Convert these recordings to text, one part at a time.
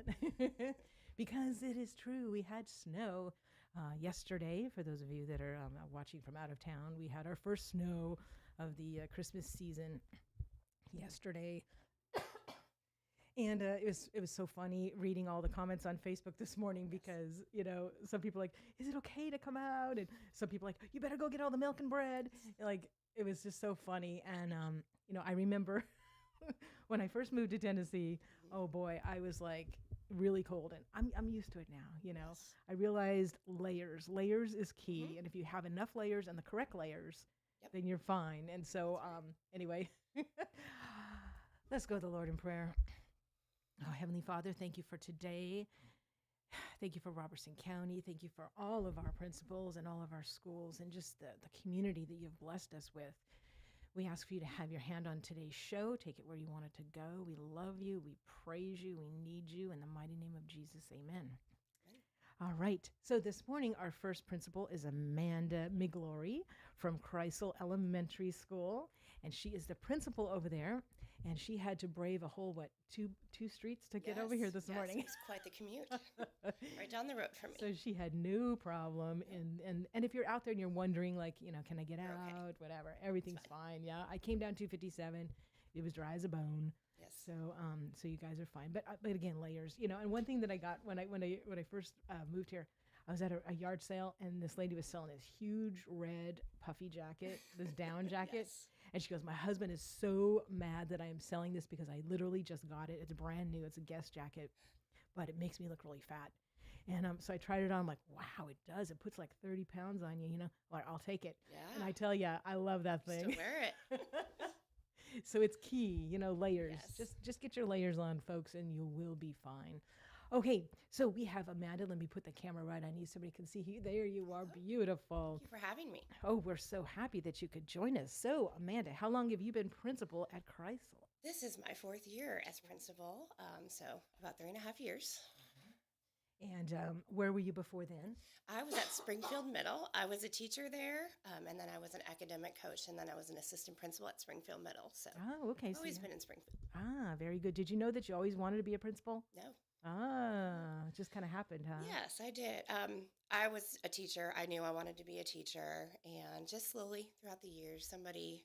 that because it is true. We had snow yesterday. For those of you that are watching from out of town, we had our first snow of the Christmas season yesterday. And it was so funny reading all the comments on Facebook this morning because some people like, is it okay to come out? And some people like, you better go get all the milk and bread. Like it was just so funny. And I remember when I first moved to Tennessee. Oh boy, I was like really cold, and I'm used to it now. Yes. I realized layers is key, and if you have enough layers and the correct layers, Yep. then you're fine. And so That's right. anyway, let's go to the Lord in prayer. Oh, Heavenly Father, thank you for today. Thank you for Robertson County. Thank you for all of our principals and all of our schools and just the community that you've blessed us with. We ask for you to have your hand on today's show. Take it where you want it to go. We love you. We praise you. We need you. In the mighty name of Jesus, amen. All right. So this morning, our first principal is Amanda Migglory from Kreisel Elementary School. And she is the principal over there. And she had to brave a whole, two streets to get over here this morning. It was quite the commute. Right down the road from me. So she had no problem. And if you're out there and you're wondering, can I get out? Okay. Whatever. Everything's fine. Yeah. I came down 257. It was dry as a bone. Yes. So you guys are fine. But again, layers, and one thing that I got when I first moved here, I was at a yard sale and this lady was selling this huge red puffy jacket, this down jacket. Yes. And she goes, my husband is so mad that I am selling this because I literally just got it. It's brand new. It's a guest jacket, but it makes me look really fat. And so I tried it on. I'm like, wow, it does. It puts like 30 pounds on you, Well, I'll take it. Yeah. And I tell you, I love that thing. Still wear it. So it's key, layers. Yes. Just get your layers on, folks, and you will be fine. Okay, so we have Amanda. Let me put the camera right on you so somebody can see you. There you are, beautiful. Thank you for having me. Oh, we're so happy that you could join us. So, Amanda, how long have you been principal at Kreisel? This is my 4th year as principal, so about 3.5 years. And where were you before then? I was at Springfield Middle. I was a teacher there, and then I was an academic coach, and then I was an assistant principal at Springfield Middle. So Oh, okay. I've always been in Springfield. Very good. Did you know that you always wanted to be a principal? No. It just kind of happened, huh? Yes, I did. I was a teacher. I knew I wanted to be a teacher, and just slowly throughout the years, somebody,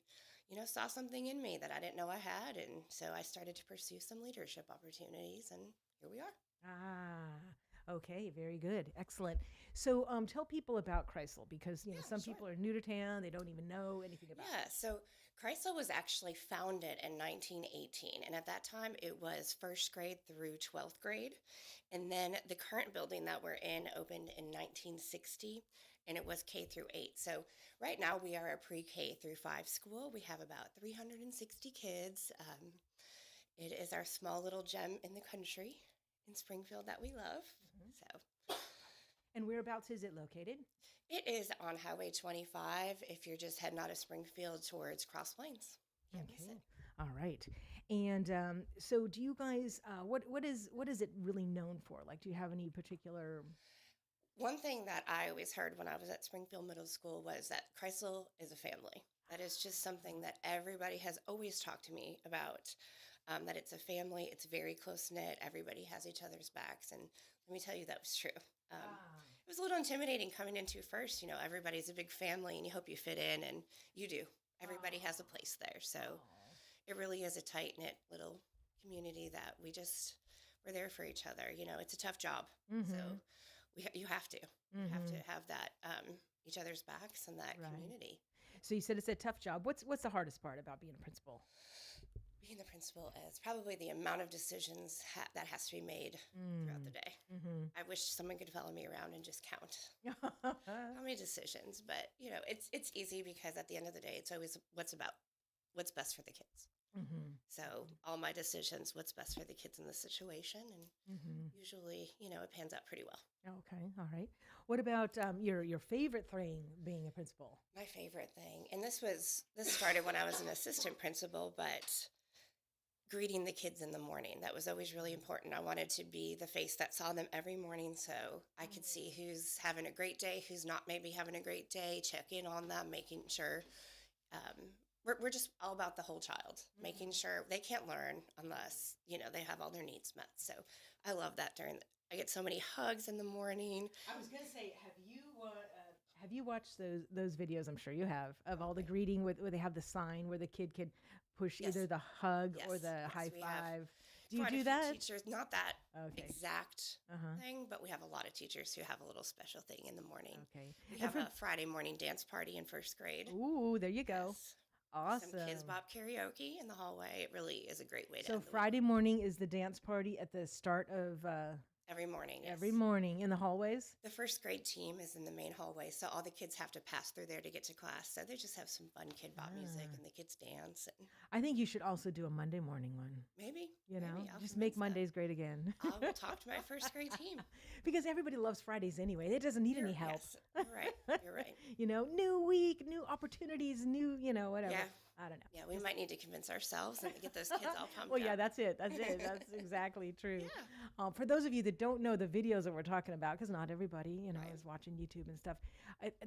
saw something in me that I didn't know I had, and so I started to pursue some leadership opportunities, and here we are. Okay, very good. Excellent. So tell people about Kreisel because, some sure. people are new to town. They don't even know anything about it. Yeah, so Kreisel was actually founded in 1918, and at that time it was 1st grade through 12th grade. And then the current building that we're in opened in 1960, and it was K through 8. So right now we are a pre-K through 5 school. We have about 360 kids. It is our small little gem in the country in Springfield that we love. So And whereabouts is it located? it is on Highway 25 if you're just heading out of Springfield towards Cross Plains. Okay. All right. And so do you guys, what is it really known for? Like, do you have any particular... One thing that I always heard when I was at Springfield Middle School was that Kreisel is a family. That is just something that everybody has always talked to me about, that it's a family, it's very close-knit, everybody has each other's backs, and let me tell you, that was true. It was a little intimidating coming into first, everybody's a big family, and you hope you fit in, and you do. Everybody has a place there, so it really is a tight-knit little community that we're there for each other. It's a tough job, so you have to. You have to have that each other's backs and that community. So you said it's a tough job. What's the hardest part about being a principal? Being the principal is probably the amount of decisions that has to be made throughout the day. I wish someone could follow me around and just count how many decisions. But, it's easy because at the end of the day, it's always what's best for the kids. So all my decisions, what's best for the kids in the situation. And usually, it pans out pretty well. Okay. All right. What about your favorite thing being a principal? My favorite thing, and this started when I was an assistant principal, but greeting the kids in the morning. That was always really important. I wanted to be the face that saw them every morning so I could see who's having a great day, who's not maybe having a great day, check in on them, making sure we're just all about the whole child, making sure they can't learn unless, they have all their needs met. So I love that I get so many hugs in the morning. I was gonna say, have you watched those videos? I'm sure you have of all the greeting with where they have the sign where the kid can push Yes. either the hug or Yes. the Yes, high we have five. Do you quite a do few that? teachers, not that Okay. exact Uh-huh. thing, but we have a lot of teachers who have a little special thing in the morning. Okay. We And have for a Friday morning dance party in first grade. ooh, there you go. Yes. Some kids Awesome. bop karaoke in the hallway. It really is a great way to So end the week. Friday morning is the dance party at the start of Every morning, yes. every morning in the hallways. The first grade team is in the main hallway, so all the kids have to pass through there to get to class. So they just have some fun kid bop music and the kids dance. And I think you should also do a Monday morning one. maybe, You know, maybe I'll just convince make them. Mondays great again. I will talk to my first grade team. Because everybody loves Fridays anyway. It doesn't need any help. Yes, you're right. You're right. You know, new week, new opportunities, new, whatever. Yeah. I don't know. Yeah, we might need to convince ourselves and get those kids all pumped Well, yeah, up. that's it. That's it. That's exactly true. Yeah. For those of you that don't know the videos that we're talking about, because not everybody, Right. is watching YouTube and stuff,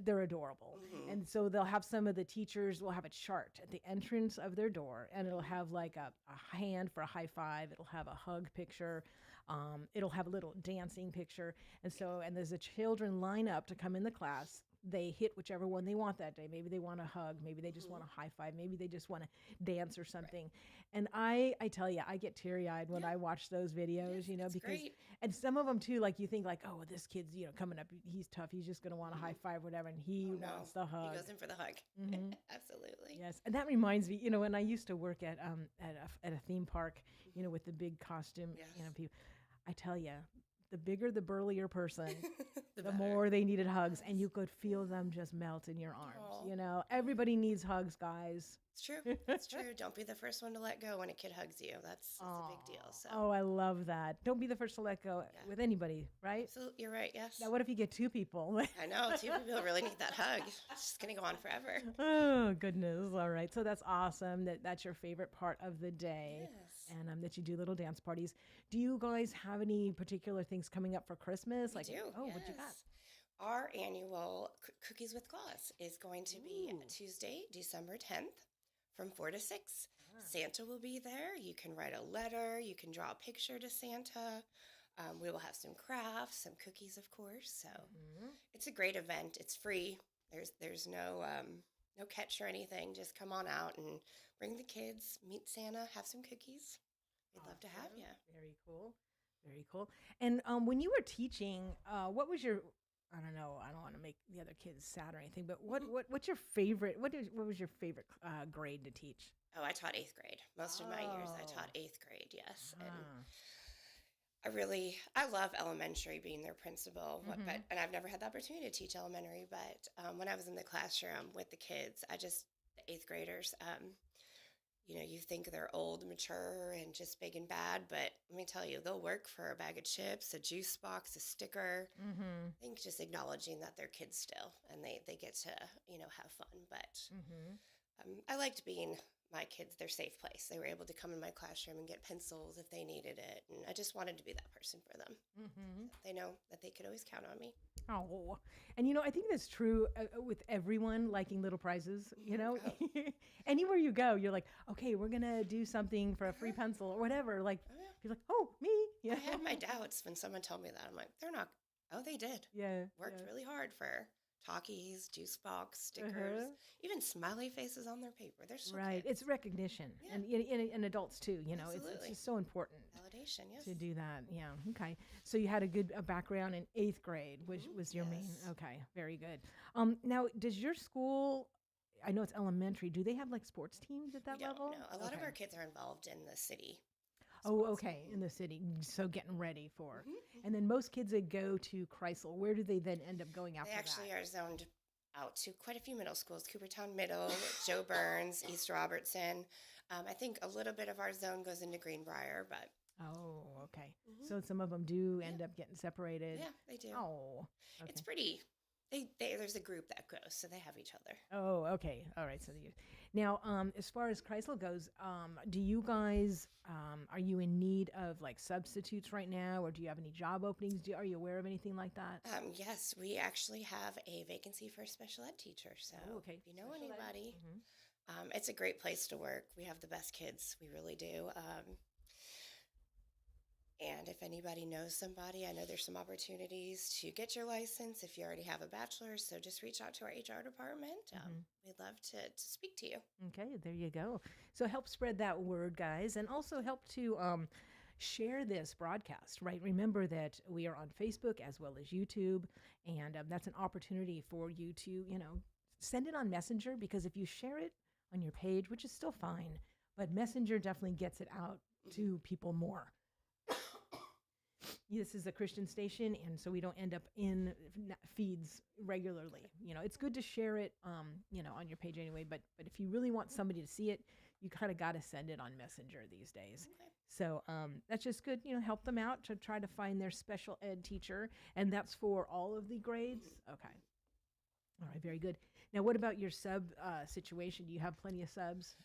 they're adorable. Mhm. And so they'll have some of the teachers will have a chart at the entrance of their door, and it'll have like a hand for a high five. It'll have a hug picture. It'll have a little dancing picture. And so, and there's the children line up to come in the class. They hit whichever one they want that day. Maybe they want a hug. Maybe they just want a high five. Maybe they just want to dance or something. And I tell you, I get teary eyed when Yeah. I watch those videos, Yes, it's because, great. and some of them too, like you think like, oh, this kid's, coming up, he's tough. He's just going to want a high five, whatever. And he Oh, no. wants the hug. He goes in for the hug. Mhm. Absolutely. Yes, and that reminds me, when I used to work at a theme park, with the big costume, Yes. people. I tell you, the bigger the burlier person, the better. more they needed hugs, and you could feel them just melt in your arms. Aw. Everybody needs hugs, guys. It's true. It's true. Don't be the first one to let go when a kid hugs you. That's a big deal. So, Oh, I love that. Don't be the first to let go Yeah. with anybody, right? absolutely, you're right. Yes. Now, what if you get two people? I know. Two people really need that hug. It's just gonna go on forever. Oh, goodness. All right. So that's awesome that's your favorite part of the day. Yes. And that you do little dance parties. Do you guys have any particular things coming up for Christmas? We do. Oh, what you got? Yes. Our annual Cookies with Claus is going to be Ooh. Tuesday, December 10th from 4 to 6. Ah. Santa will be there. You can write a letter. You can draw a picture to Santa. We will have some crafts, some cookies, of course. So Mhm. it's a great event. It's free. There's no catch or anything. Just come on out and bring the kids, meet Santa, have some cookies. We'd love to have Awesome. you. Very cool. Very cool. And when you were teaching, what was your I don't know. I don't want to make the other kids sad or anything, but what's your favorite? What was your favorite grade to teach? Oh, I taught 8th grade. Most of my years, I taught Oh. 8th grade. Yes, and Ah. I love elementary being their principal, Mhm. and I've never had the opportunity to teach elementary. But when I was in the classroom with the kids, the 8th graders, you think they're old, mature, and just big and bad. But let me tell you, they'll work for a bag of chips, a juice box, a sticker. Mm-hmm. I think just acknowledging that they're kids still, and they get to have fun. But Mm-hmm. I liked being my kids their safe place. They were able to come in my classroom and get pencils if they needed it, and I just wanted to be that person for them. Mm-hmm. They know that they could always count on me. Oh, and I think that's true with everyone liking little prizes. Anywhere you go, you're like, okay, we're gonna do something for a free pencil or whatever. Like, Oh, yeah. you're like, oh, me, yeah, I had my doubts when someone told me that. I'm like, they're not. Oh, they did. yeah, Worked yeah. really hard for talkies, juice box, stickers, Uh-huh. even smiley faces on their paper. They're so Right, kids. it's recognition, Yeah. and adults too. It's Absolutely. just so important Validation, yes. to do that. Yeah. Okay. So you had a good background in 8th grade, which Mhm. was your main. Yes. Okay. Very good. Now, does your school? I know it's elementary. Do they have like sports teams at that We don't level? know. A lot of Okay. our kids are involved in the city. Oh, sports. okay, in the city. So getting ready for. Mhm. And then most kids that go to Kreisel, where do they then end up going after They actually that? are zoned out to quite a few middle schools: Coopertown Middle, Joe Burns, East Robertson. I think a little bit of our zone goes into Greenbrier, but Oh, okay. Mhm. So some of them do end up getting separated. yeah, they do. Oh, okay. It's pretty. There's a group that goes, so they have each other. Oh, okay. All right. So now, as far as Kreisel goes, do you guys are you in need of like substitutes right now, or do you have any job openings? Are you aware of anything like that? Yes, we actually have a vacancy for a special ed teacher. So Oh, okay. if you know Special ed. anybody, Mhm. it's a great place to work. We have the best kids. We really do. And if anybody knows somebody, I know there's some opportunities to get your license if you already have a bachelor's. So just reach out to our HR department. We'd love to speak to you. Okay, there you go. So help spread that word, guys, and also help to share this broadcast, right? Remember that we are on Facebook as well as YouTube, and that's an opportunity for you to, send it on Messenger, because if you share it on your page, which is still fine, but Messenger definitely gets it out to people more. This is a Christian station, and so we don't end up in feeds regularly. It's good to share it, on your page anyway. But if you really want somebody to see it, you kind of got to send it on Messenger these days. Okay. So that's just good. Help them out to try to find their special ed teacher, and that's for all of the grades. Okay. All right. Very good. Now, what about your sub situation? Do you have plenty of subs?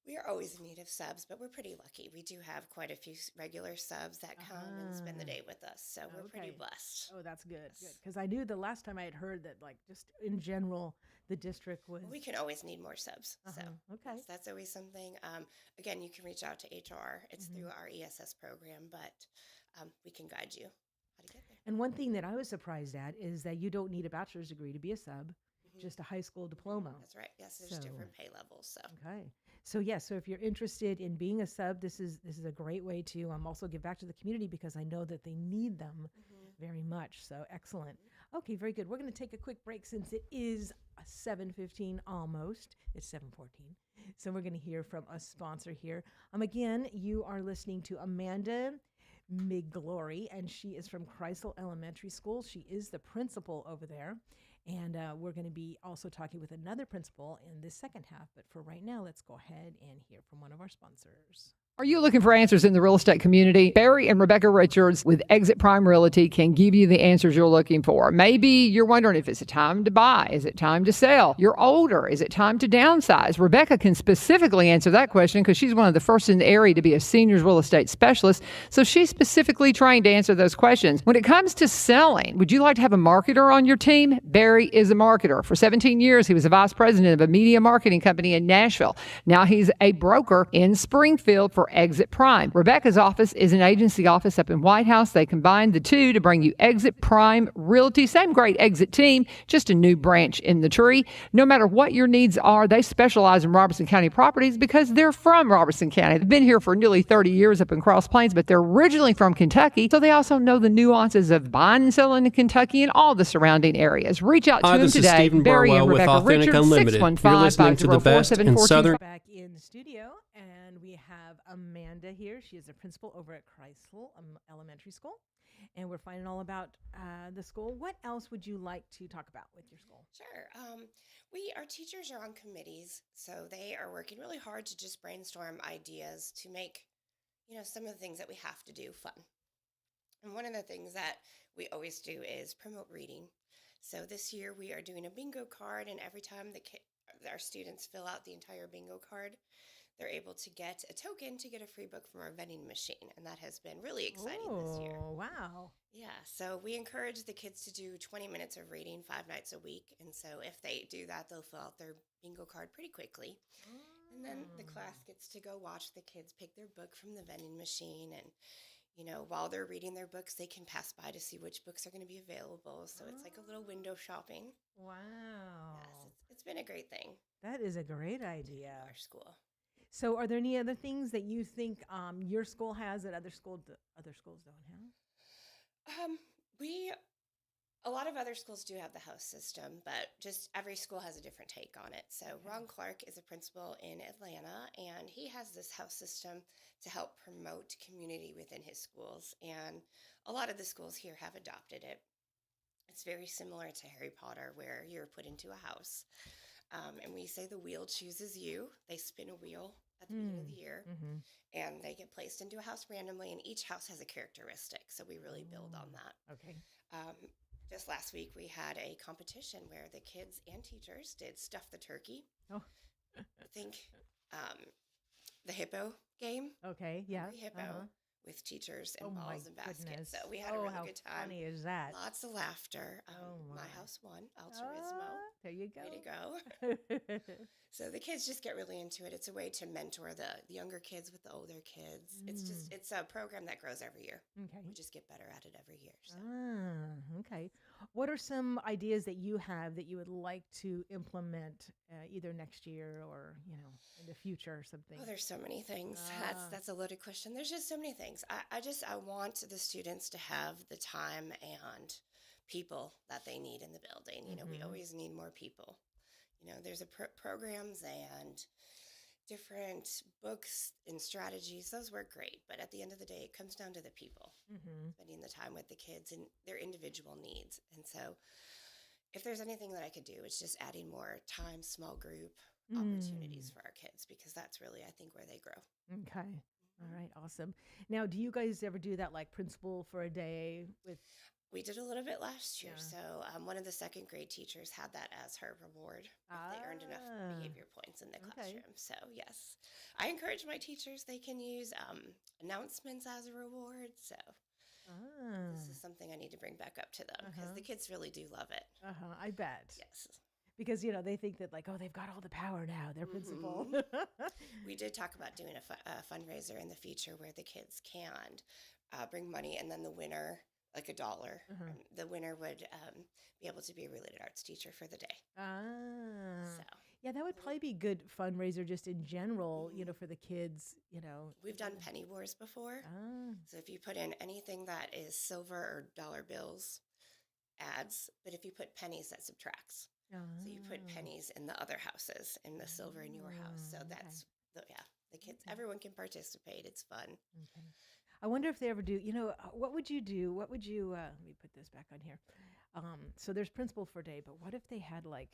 We are always in need of subs, but we're pretty lucky. We do have quite a few regular subs that come and spend the day with us, so we're pretty blessed. Oh, that's good. Good, because I knew the last time I had heard that, like, just in general, the district was. We can always need more subs, so okay, that's always something. Again, you can reach out to HR. It's through our ESS program, but we can guide you how to get there. And one thing that I was surprised at is that you don't need a bachelor's degree to be a sub, just a high school diploma. That's right. Yes, there's different pay levels. So okay. So so if you're interested in being a sub, this is a great way to also give back to the community, because I know that they need them very much. So excellent. Okay, very good. We're going to take a quick break since it is 7:15 almost. It's 7:14. So we're going to hear from a sponsor here. Again, you are listening to Amanda Migglory, and she is from Kreisel Elementary School. She is the principal over there. And we're going to be also talking with another principal in this second half. But for right now, let's go ahead and hear from one of our sponsors. Are you looking for answers in the real estate community? Barry and Rebecca Richards with Exit Prime Realty can give you the answers you're looking for. Maybe you're wondering if it's a time to buy. Is it time to sell? You're older. Is it time to downsize? Rebecca can specifically answer that question because she's one of the first in the area to be a seniors real estate specialist. So she's specifically trained to answer those questions. When it comes to selling, would you like to have a marketer on your team? Barry is a marketer. For 17 years, he was a vice president of a media marketing company in Nashville. Now he's a broker in Springfield for Exit Prime. Rebecca's office is an agency office up in White House. They combined the two to bring you Exit Prime Realty. Same great Exit team, just a new branch in the tree. No matter what your needs are, they specialize in Robertson County properties because they're from Robertson County. They've been here for nearly 30 years up in Cross Plains, but they're originally from Kentucky, so they also know the nuances of buying and selling in Kentucky and all the surrounding areas. Reach out to them today. Stephen Barry and Burwell with Rebecca Authentic Richards, Unlimited. You're listening to the best in Southern. Back in the studio, and we have Amanda here. She is a principal over at Kreisel Elementary School, and we're finding all about the school. What else would you like to talk about with your school? Sure. Our teachers are on committees, so they are working really hard to just brainstorm ideas to make, some of the things that we have to do fun. And one of the things that we always do is promote reading. So this year we are doing a bingo card, and every time our students fill out the entire bingo card, they're able to get a token to get a free book from our vending machine. And that has been really exciting this year. Oh, wow. Yeah. So we encourage the kids to do 20 minutes of reading 5 nights a week. And so if they do that, they'll fill out their bingo card pretty quickly. And then the class gets to go watch the kids pick their book from the vending machine. And, while they're reading their books, they can pass by to see which books are going to be available. So it's like a little window shopping. Wow. Yes, it's been a great thing. That is a great idea. Our school. So are there any other things that you think your school has that other schools don't have? A lot of other schools do have the house system, but just every school has a different take on it. So Ron Clark is a principal in Atlanta, and he has this house system to help promote community within his schools. And a lot of the schools here have adopted it. It's very similar to Harry Potter, where you're put into a house. And we say the wheel chooses you. They spin a wheel at the beginning of the year, and they get placed into a house randomly, and each house has a characteristic. So we really build on that. Okay. Just last week, we had a competition where the kids and teachers did Stuff the Turkey. Oh. Think the hippo game. Okay, yeah. Hippo. with teachers Oh and my balls and baskets. goodness. So we had a Oh, really how good time. funny is that? Lots of laughter. Oh My my. house won, Altruismo. There you Way to go. go. So the kids just get really into it. It's a way to mentor the younger kids with the older kids. It's a program that grows every year. Okay. We just get better at it every year. So. Okay. What are some ideas that you have that you would like to implement either next year or, in the future or something? Oh, there's so many things. Ah. That's a loaded question. There's just so many things. I want the students to have the time and people that they need in the building. We always need more people. There's programs and different books and strategies. Those work great. But at the end of the day, it comes down to the people, spending the time with the kids and their individual needs. And so if there's anything that I could do, it's just adding more time, small group opportunities for our kids, because that's really, I think, where they grow. Okay. All right. Awesome. Now, do you guys ever do that like principal for a day with? We did a little bit last year. Yeah. So one of the second grade teachers had that as her reward if they earned enough behavior points in the classroom. So yes, I encourage my teachers. They can use announcements as a reward. So this is something I need to bring back up to them, because the kids really do love it. I bet. Yes. Because, they think that like, oh, they've got all the power now. They're principal. We did talk about doing a fundraiser in the future where the kids can bring money, and then the winner, like $1, the winner would be able to be a related arts teacher for the day. So yeah, that would probably be good fundraiser just in general, for the kids, We've done penny wars before. So if you put in anything that is silver or dollar bills, adds, but if you put pennies, that subtracts. So you put pennies in the other houses and the silver in your house. So that's the kids, everyone can participate. It's fun. Okay. I wonder if they ever do, what would you do? What would you, let me put this back on here. So there's principal for a day, but what if they had like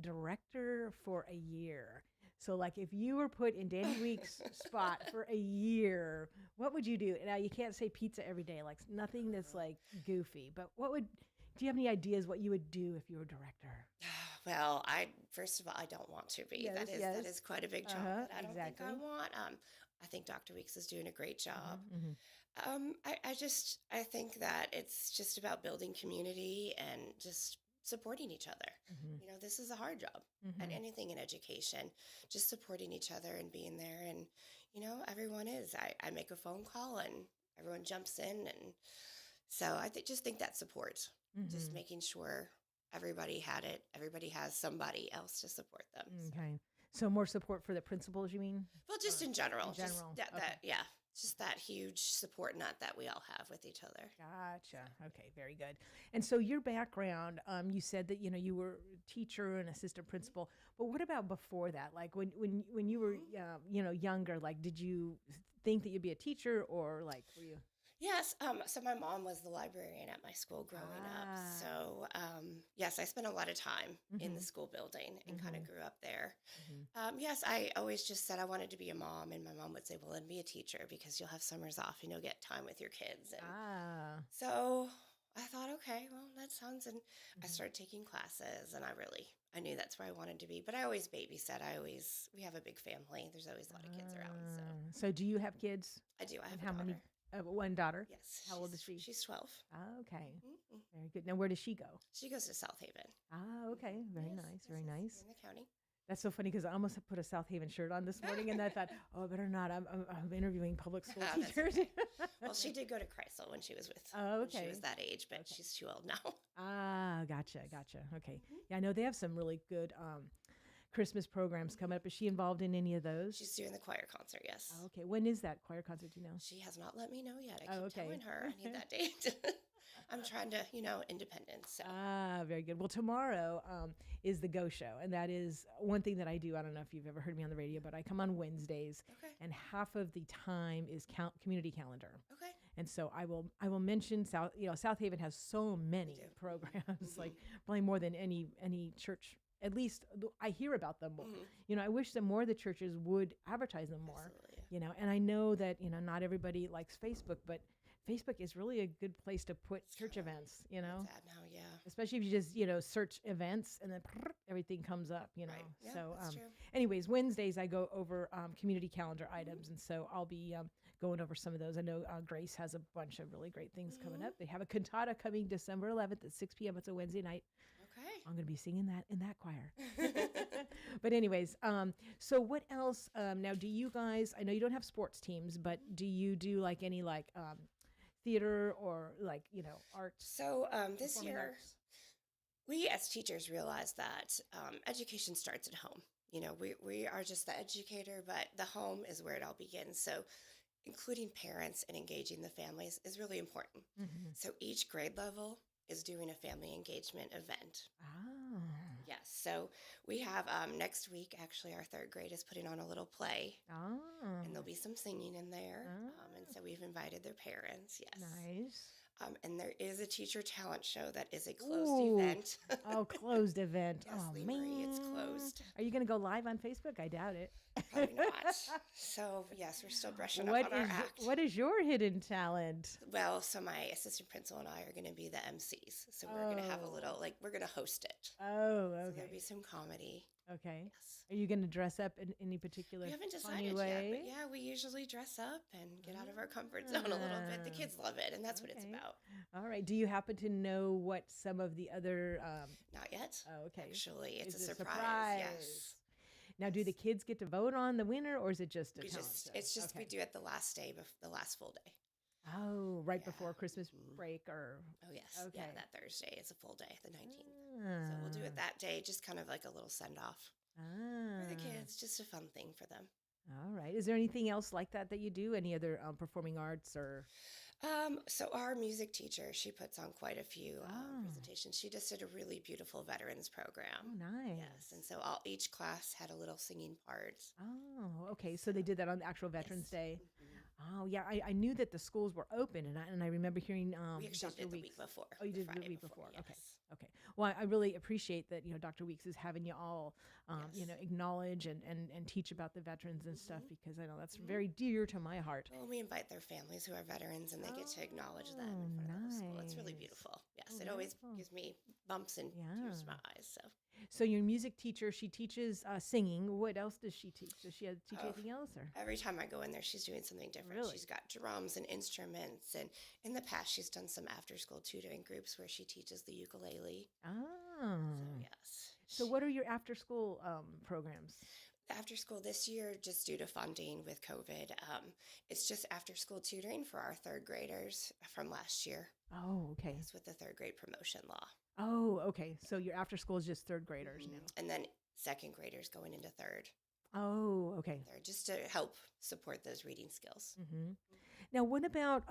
director for a year? So like if you were put in Danny Week's spot for a year, what would you do? Now you can't say pizza every day, like nothing that's like goofy, but do you have any ideas what you would do if you were director? Well, first of all, I don't want to be. Yes, that is quite a big job that I don't think I exactly. want. I think Dr. Weeks is doing a great job. I think that it's just about building community and just supporting each other. This is a hard job, and anything in education, just supporting each other and being there. And, everyone is. I make a phone call and everyone jumps in. And so I just think that support, just making sure everybody everybody has somebody else to support them. Okay. So more support for the principals, you mean? Well, just in general. In general. Just just that huge support net that we all have with each other. Gotcha. Okay, very good. And so your background, you said that you were a teacher and assistant principal, but what about before that? Like when you were younger, like did you think that you'd be a teacher, or like were you? Yes. So my mom was the librarian at my school growing up. So yes, I spent a lot of time in the school building and kind of grew up there. Yes, I always just said I wanted to be a mom, and my mom would say, well, then be a teacher, because you'll have summers off and you'll get time with your kids. And so I thought, okay, well, that sounds, and I started taking classes, and I knew that's where I wanted to be, but I always babysat. We have a big family. There's always a lot of kids around. So do you have kids? I do. I have how a daughter. many? One daughter? Yes. How old is she? She's 12. Okay. Very good. Now, where does she go? She goes to South Haven. Okay. Very nice. Very nice. In the county. That's so funny, because I almost put a South Haven shirt on this morning, and I thought, oh, I better not. I'm interviewing public school teachers. Okay. Well, she did go to Kreisel when she was when she was that age, but she's too old now. Gotcha. Okay. Yeah, I know they have some really good Christmas programs coming up. Is she involved in any of those? She's doing the choir concert, yes. Okay. When is that choir concert, do you know? She has not let me know yet. I keep telling her I need that date. I'm trying to, independence. So. Very good. Well, tomorrow is the Go Show, and that is one thing that I do. I don't know if you've ever heard me on the radio, but I come on Wednesdays, and half of the time is community calendar. Okay. And so I will mention South Haven has so many programs, like probably more than any church. At least I hear about them more. I wish that more of the churches would advertise them more. Absolutely. And I know that not everybody likes Facebook, but Facebook is really a good place to put church events, It's sad now, yeah. Especially if you just, search events, and then everything comes up, Right. Yeah, So, that's true. anyways, Wednesdays I go over community calendar items. And so I'll be going over some of those. I know Grace has a bunch of really great things coming up. They have a cantata coming December 11th at 6 p.m. It's a Wednesday night. Okay. I'm going to be singing that in that choir. But anyways, so what else? Now, do you guys? I know you don't have sports teams, but do you do like any theater or arts? So this performing year, arts? we as teachers realize that education starts at home. We are just the educator, but the home is where it all begins. So including parents and engaging the families is really important. Mm-hmm. So each grade level is doing a family engagement event. Ah. Yes. So we have next week, actually, our third grade is putting on a little play, Ah. and there'll be some singing in there. And so we've invited their parents. Yes. Nice. And there is a teacher talent show that is a closed Ooh. event. Oh, closed event. Yes, Oh, Lee man. Marie, it's closed. Are you going to go live on Facebook? I doubt it. Probably not. So, yes, we're still brushing up on our act. What is your hidden talent? Well, so my assistant principal and I are going to be the MCs. So we're going to have a little, we're going to host it. Oh, So okay. there'll be some comedy. Okay. Yes. Are you going to dress up in any particular We haven't funny decided way? yet, but yeah, we usually dress up and get out of our comfort zone a little bit. The kids love it, and that's what it's Okay. about. All right. Do you happen to know what some of the other? Not yet. Oh, okay. Actually, it's Is a it surprise. Yes. Now, do the kids get to vote on the winner, or is it just a We talent just, show? it's just, we Okay. do it the last day, the last full day. Oh, right Yeah. before Christmas Mhm. break, or Oh, yes. Yeah, Okay. that Thursday is a full day, the 19th. So we'll do it that day, just kind of like a little send off for the kids, just a fun thing for them. All right. Is there anything else like that you do? Any other performing arts or? So our music teacher, she puts on quite a few Ah. presentations. She just did a really beautiful veterans Oh, program. nice. Yes, and so each class had a little singing part. Oh, okay. So they did that on the actual Veterans Yes. Day. Mhm. Oh, yeah. I knew that the schools were open, and I remember hearing We actually Dr. did the Weeks. week before. Oh, you did the Friday week before. Okay. Yes. Okay. Well, I really appreciate that, Dr. Weeks is having you all, Yes. acknowledge and teach about the veterans and stuff, Mhm. because I know that's Mhm. very dear to my heart. Well, we invite their families who are veterans, and they get to acknowledge them in front of the whole school. It's really nice. beautiful. Yes, Oh, it always wonderful. gives me bumps and tears in my eyes. So So your music teacher, she teaches singing. What else does she teach? Does she teach Oh, anything else? Or? every time I go in there, she's doing something different. Really? She's got drums and instruments, and in the past, she's done some after-school tutoring groups where she teaches the ukulele. Oh. So yes. So what are your after-school programs? After school this year, just due to funding with COVID, it's just after-school tutoring for our third graders from last year. Oh, okay. It's with the third grade promotion law. Oh, okay. So your after-school is just third graders now. And then second graders going into third. Oh, okay. They're just to help support those reading skills. Mm-hmm. Now, what about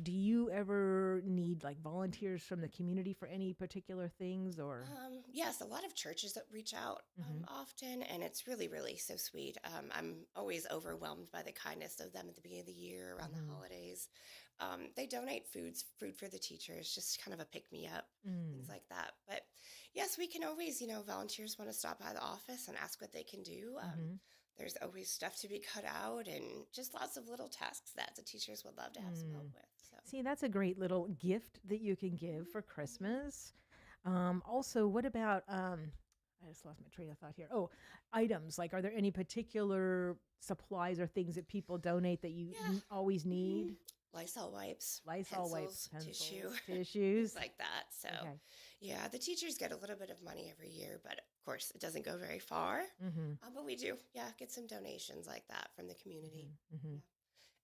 do you ever need volunteers from the community for any particular things, or? Yes, a lot of churches that reach out Mhm. often, and it's really, really so sweet. I'm always overwhelmed by the kindness of them at the beginning of the year, around Mhm. the holidays. They donate food for the teachers, just kind of a pick-me-up, things like that. But yes, we can always, volunteers want to stop by the office and ask what they can do. Mhm. There's always stuff to be cut out and just lots of little tasks that the teachers would love to have some help with. So. See, that's a great little gift that you can give for Christmas. Also, what about I just lost my train of thought here. Oh, items. Are there any particular supplies or things that people donate that you Yeah. always need? Lysol wipes, Lysol wipes, pencils, tissue, pencils, tissues. things like that. So, Okay. yeah, the teachers get a little bit of money every year, but of course it doesn't go very far. Mm-hmm. But we do, get some donations like that from the community. Mm-hmm.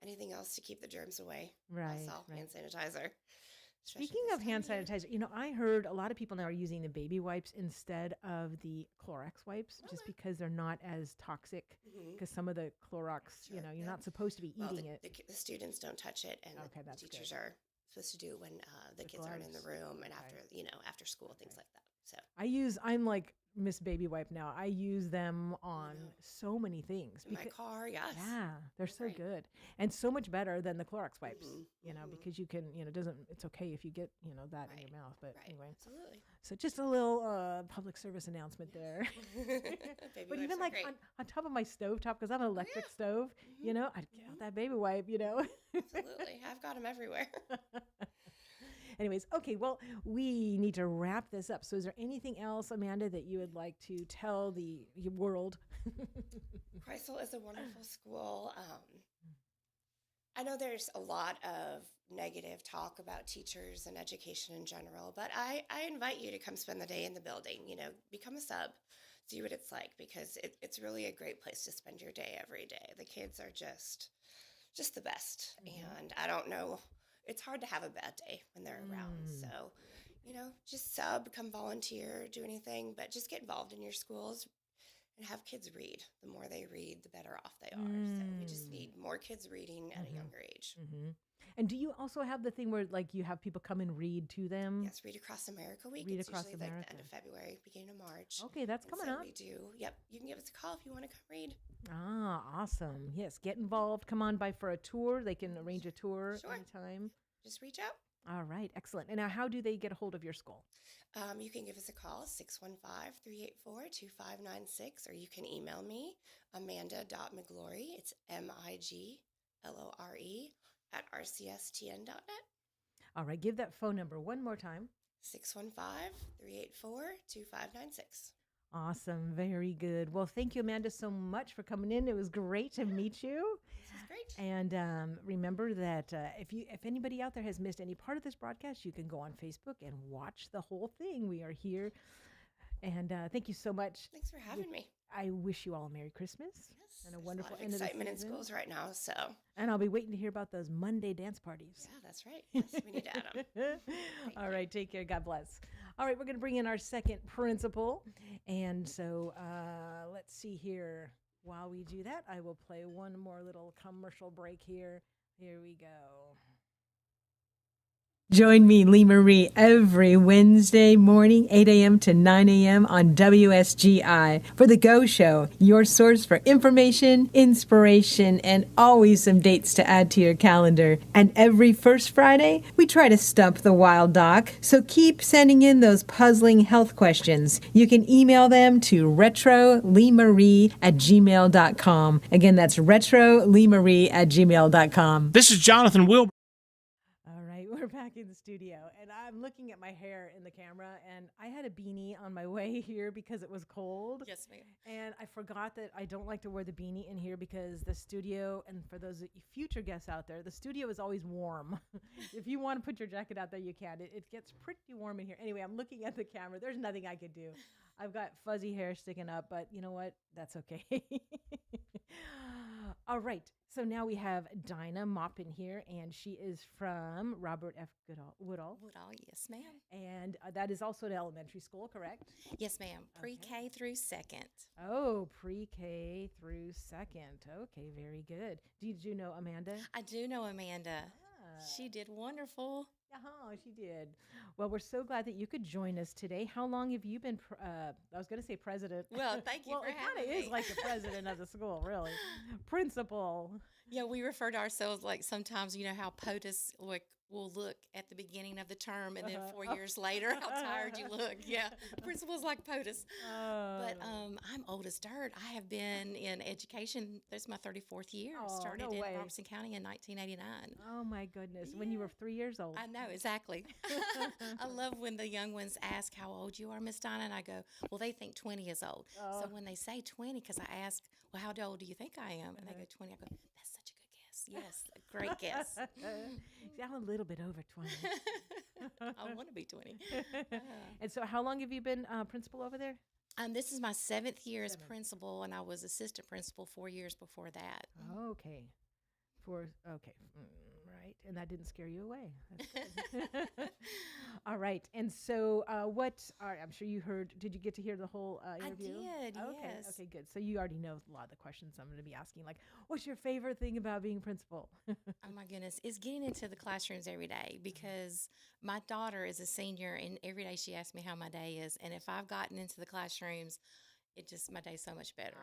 Anything else to keep the germs away? Right, Lysol, right. hand sanitizer. especially Speaking this of hand time of year. sanitizer, I heard a lot of people now are using the baby wipes instead of the Clorox wipes, just Okay. because they're not as toxic. Mhm. Because some of the Clorox, Sure, you're yeah. not supposed to be Well, eating it. the students don't touch it, and Okay, the that's teachers good. are supposed to do it when the The kids aren't in the gloves. room and Okay. after school, things Okay. like that. So I'm like Miss Baby Wipe now. I use them on know. so many things. in my car, yes. Yeah, they're so great. good and so much better than the Clorox wipes. Mhm, mhm. Because you can, it's okay if you get, that in your Right, mouth. But Right. anyway, Absolutely. so just a little public service announcement there. Baby But wipes even are great. on top of my stove top, because I'm an electric stove, Mhm, I'd get out mhm. that baby wipe, Absolutely. I've got them everywhere. Anyways, okay, well, we need to wrap this up. So is there anything else, Amanda, that you would like to tell the world? Kreisel is a wonderful school. I know there's a lot of negative talk about teachers and education in general, but I invite you to come spend the day in the building, become a sub, see what it's like, because it's really a great place to spend your day every day. The kids are just the best. And I don't know, it's hard to have a bad day when they're around. So, just sub, come volunteer, do anything, but just get involved in your schools and have kids read. The more they read, the better off they are. So we just need more kids reading at a younger age. And do you also have the thing where like you have people come and read to them? Yes, Read Across America Week. Read it's Across usually America. like the end of February, beginning of March. Okay, that's And coming so up. we do. Yep, you can give us a call if you want to come read. Ah, awesome. Yes, get involved. Come on by for a tour. They can arrange a tour Sure. anytime. Just reach out. All right, excellent. And now how do they get a hold of your school? You can give us a call, 615-384-2596, or you can email me, amanda.migglory. It's MIGLORE @rcstn.net. All right, give that phone number one more time. 615-384-2596. Awesome. Very good. Well, thank you, Amanda, so much for coming in. It was great to meet you. This is great. And remember that if anybody out there has missed any part of this broadcast, you can go on Facebook and watch the whole thing. We are here. And thank you so much. Thanks for having me. I wish you all a Merry Christmas Yes, and a there's wonderful lot of end of the excitement in season. schools right now, so And I'll be waiting to hear about those Monday dance parties. yeah, that's right. Yes, we need to add them. All right, take care. God bless. All right, we're going to bring in our second principal. And so let's see here. While we do that, I will play one more little commercial break here. Here we go. Join me, Lee Marie, every Wednesday morning, 8 a.m. to 9 a.m. on WSGI for The Go Show, your source for information, inspiration, and always some dates to add to your calendar. And every first Friday, we try to stump the wild doc, so keep sending in those puzzling health questions. You can email them to retroleemarie@gmail.com. Again, that's retroleemarie@gmail.com. This is Jonathan Wilbur. All right, we're back in the studio, and I'm looking at my hair in the camera, and I had a beanie on my way here because it was cold. Yes, ma'am. And I forgot that I don't like to wear the beanie in here because the studio, and for those future guests out there, the studio is always warm. If you want to put your jacket out there, you can. It gets pretty warm in here. Anyway, I'm looking at the camera. There's nothing I could do. I've got fuzzy hair sticking up, but you know what? That's okay. All right. So now we have Dinah Maupin here, and she is from Robert F. Woodall. Woodall, yes, ma'am. And that is also an elementary school, correct? Yes, ma'am. Pre-K through second. Oh, pre-K through second. Okay, very good. Did you know Amanda? I do know Amanda. She did wonderful. Oh, she did. Well, we're so glad that you could join us today. How long have you been, I was going to say president. Well, thank you well, for it having kind of me. is like the president of the school, really. Principal. Yeah, we refer to ourselves like sometimes, you know, how POTUS will look at the beginning of the term and then 4 years later, how tired you look. Yeah, principal's like POTUS. But I'm old as dirt. I have been in education. This is my 34th year. Oh, Started no in way. Robertson County in 1989. Oh, my goodness. When you were 3 years old. I know, exactly. I love when the young ones ask how old you are, Miss Dinah, and I go, well, they think 20 is old. So when they say 20, because I ask, well, how old do you think I am? And they go 20. I go, that's such a good guess. Yes, a great guess. See, I'm a little bit over 20. I want to be 20. And so how long have you been principal over there? This is my 7th year as principal, and I was assistant principal 4 years before that. Okay. Okay. Right. And that didn't scare you away. That's good. All right. And so I'm sure you heard, did you get to hear the whole interview? I did, Okay. yes. Okay, good. So you already know a lot of the questions I'm going to be asking, like, what's your favorite thing about being principal? Oh my goodness, it's getting into the classrooms every day because my daughter is a senior and every day she asks me how my day is. And if I've gotten into the classrooms, my day's so much better.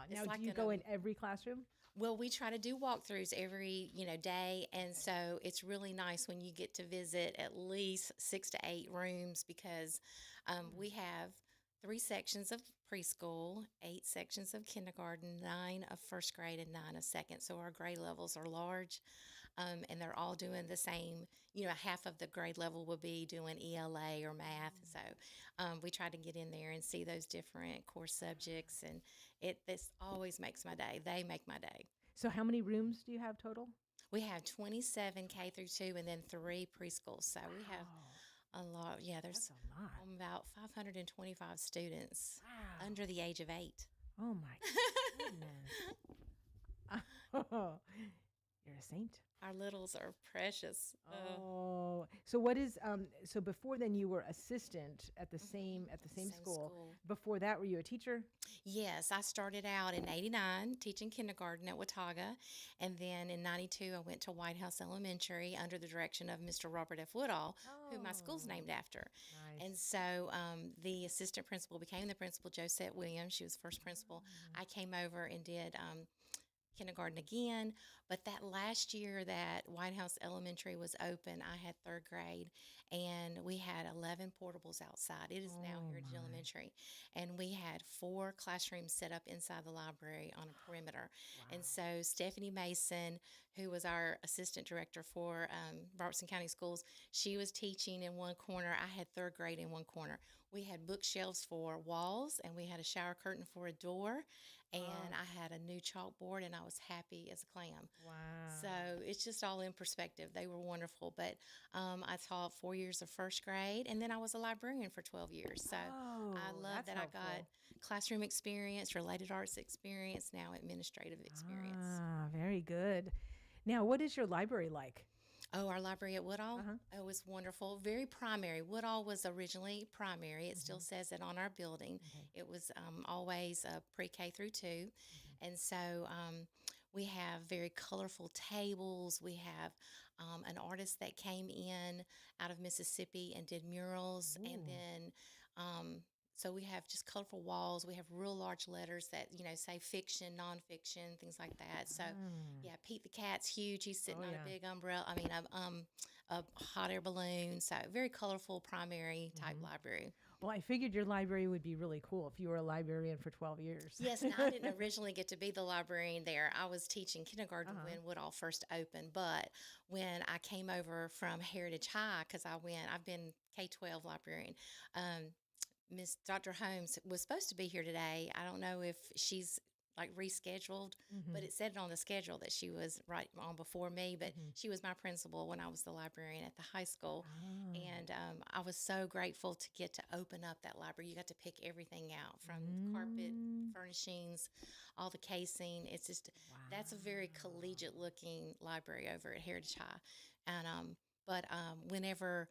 Now, It's like do you go in every classroom? Well, we try to do walkthroughs every, day, and so it's really nice when you get to visit at least 6 to 8 rooms because we have 3 sections of preschool, 8 sections of kindergarten, 9 of first grade, and 9 of second. So our grade levels are large, and they're all doing the same. Half of the grade level will be doing ELA or math. So we try to get in there and see those different core subjects, and this always makes my day. They make my day. So how many rooms do you have total? We have 27 K through 2 and then 3 preschools. So we have a lot. Yeah, there's That's a lot. about 525 students Wow. under the age of 8. Oh my goodness. You're a saint. Our littles are precious. Oh, so what is so before then you were assistant at the same Same school. school. Before that, were you a teacher? Yes, I started out in '89 teaching kindergarten at Watauga, and then in '92 I went to White House Elementary under the direction of Mr. Robert F. Woodall, who my school's named after. Nice. And so the assistant principal became the principal, Josette Williams. She was first principal. I came over and did kindergarten again. But that last year that White House Elementary was open, I had third grade, and we had 11 portables outside. It is now Oh, Heritage my. Elementary. And we had 4 classrooms set up inside the library on a perimeter. And so Stephanie Mason, who was our assistant director for Robertson County Schools, she was teaching in one corner. I had third grade in one corner. We had bookshelves for walls, and we had a shower curtain for a door, and I had a new chalkboard, and I was happy as a clam. Wow. So it's just all in perspective. They were wonderful. But I taught 4 years of first grade, and then I was a librarian for 12 years. So I love that's that helpful. I got classroom experience, related arts experience, now administrative experience. Very good. Now, what is your library like? Oh, our library at Woodall? Uh-huh. It was wonderful. Very primary. Woodall was originally primary. It still says it on our building. It was always pre-K through 2. And so we have very colorful tables. We have an artist that came in out of Mississippi and did murals. And then so we have just colorful walls. We have real large letters that, say fiction, nonfiction, things like that. So, yeah, Pete the Cat's huge. He's sitting on a big umbrella. I mean, a hot air balloon. So, very colorful primary type library. Well, I figured your library would be really cool if you were a librarian for 12 years. Yes, and I didn't originally get to be the librarian there. I was teaching kindergarten when Woodall first opened. But when I came over from Heritage High, because I've been K-12 librarian, Miss Dr. Holmes was supposed to be here today. I don't know if she's like rescheduled, but it said it on the schedule that she was right on before me. But she was my principal when I was the librarian at the high school. And I was so grateful to get to open up that library. You got to pick everything out from carpet, furnishings, all the casing. It's just, that's a very collegiate looking library over at Heritage High. And, but whenever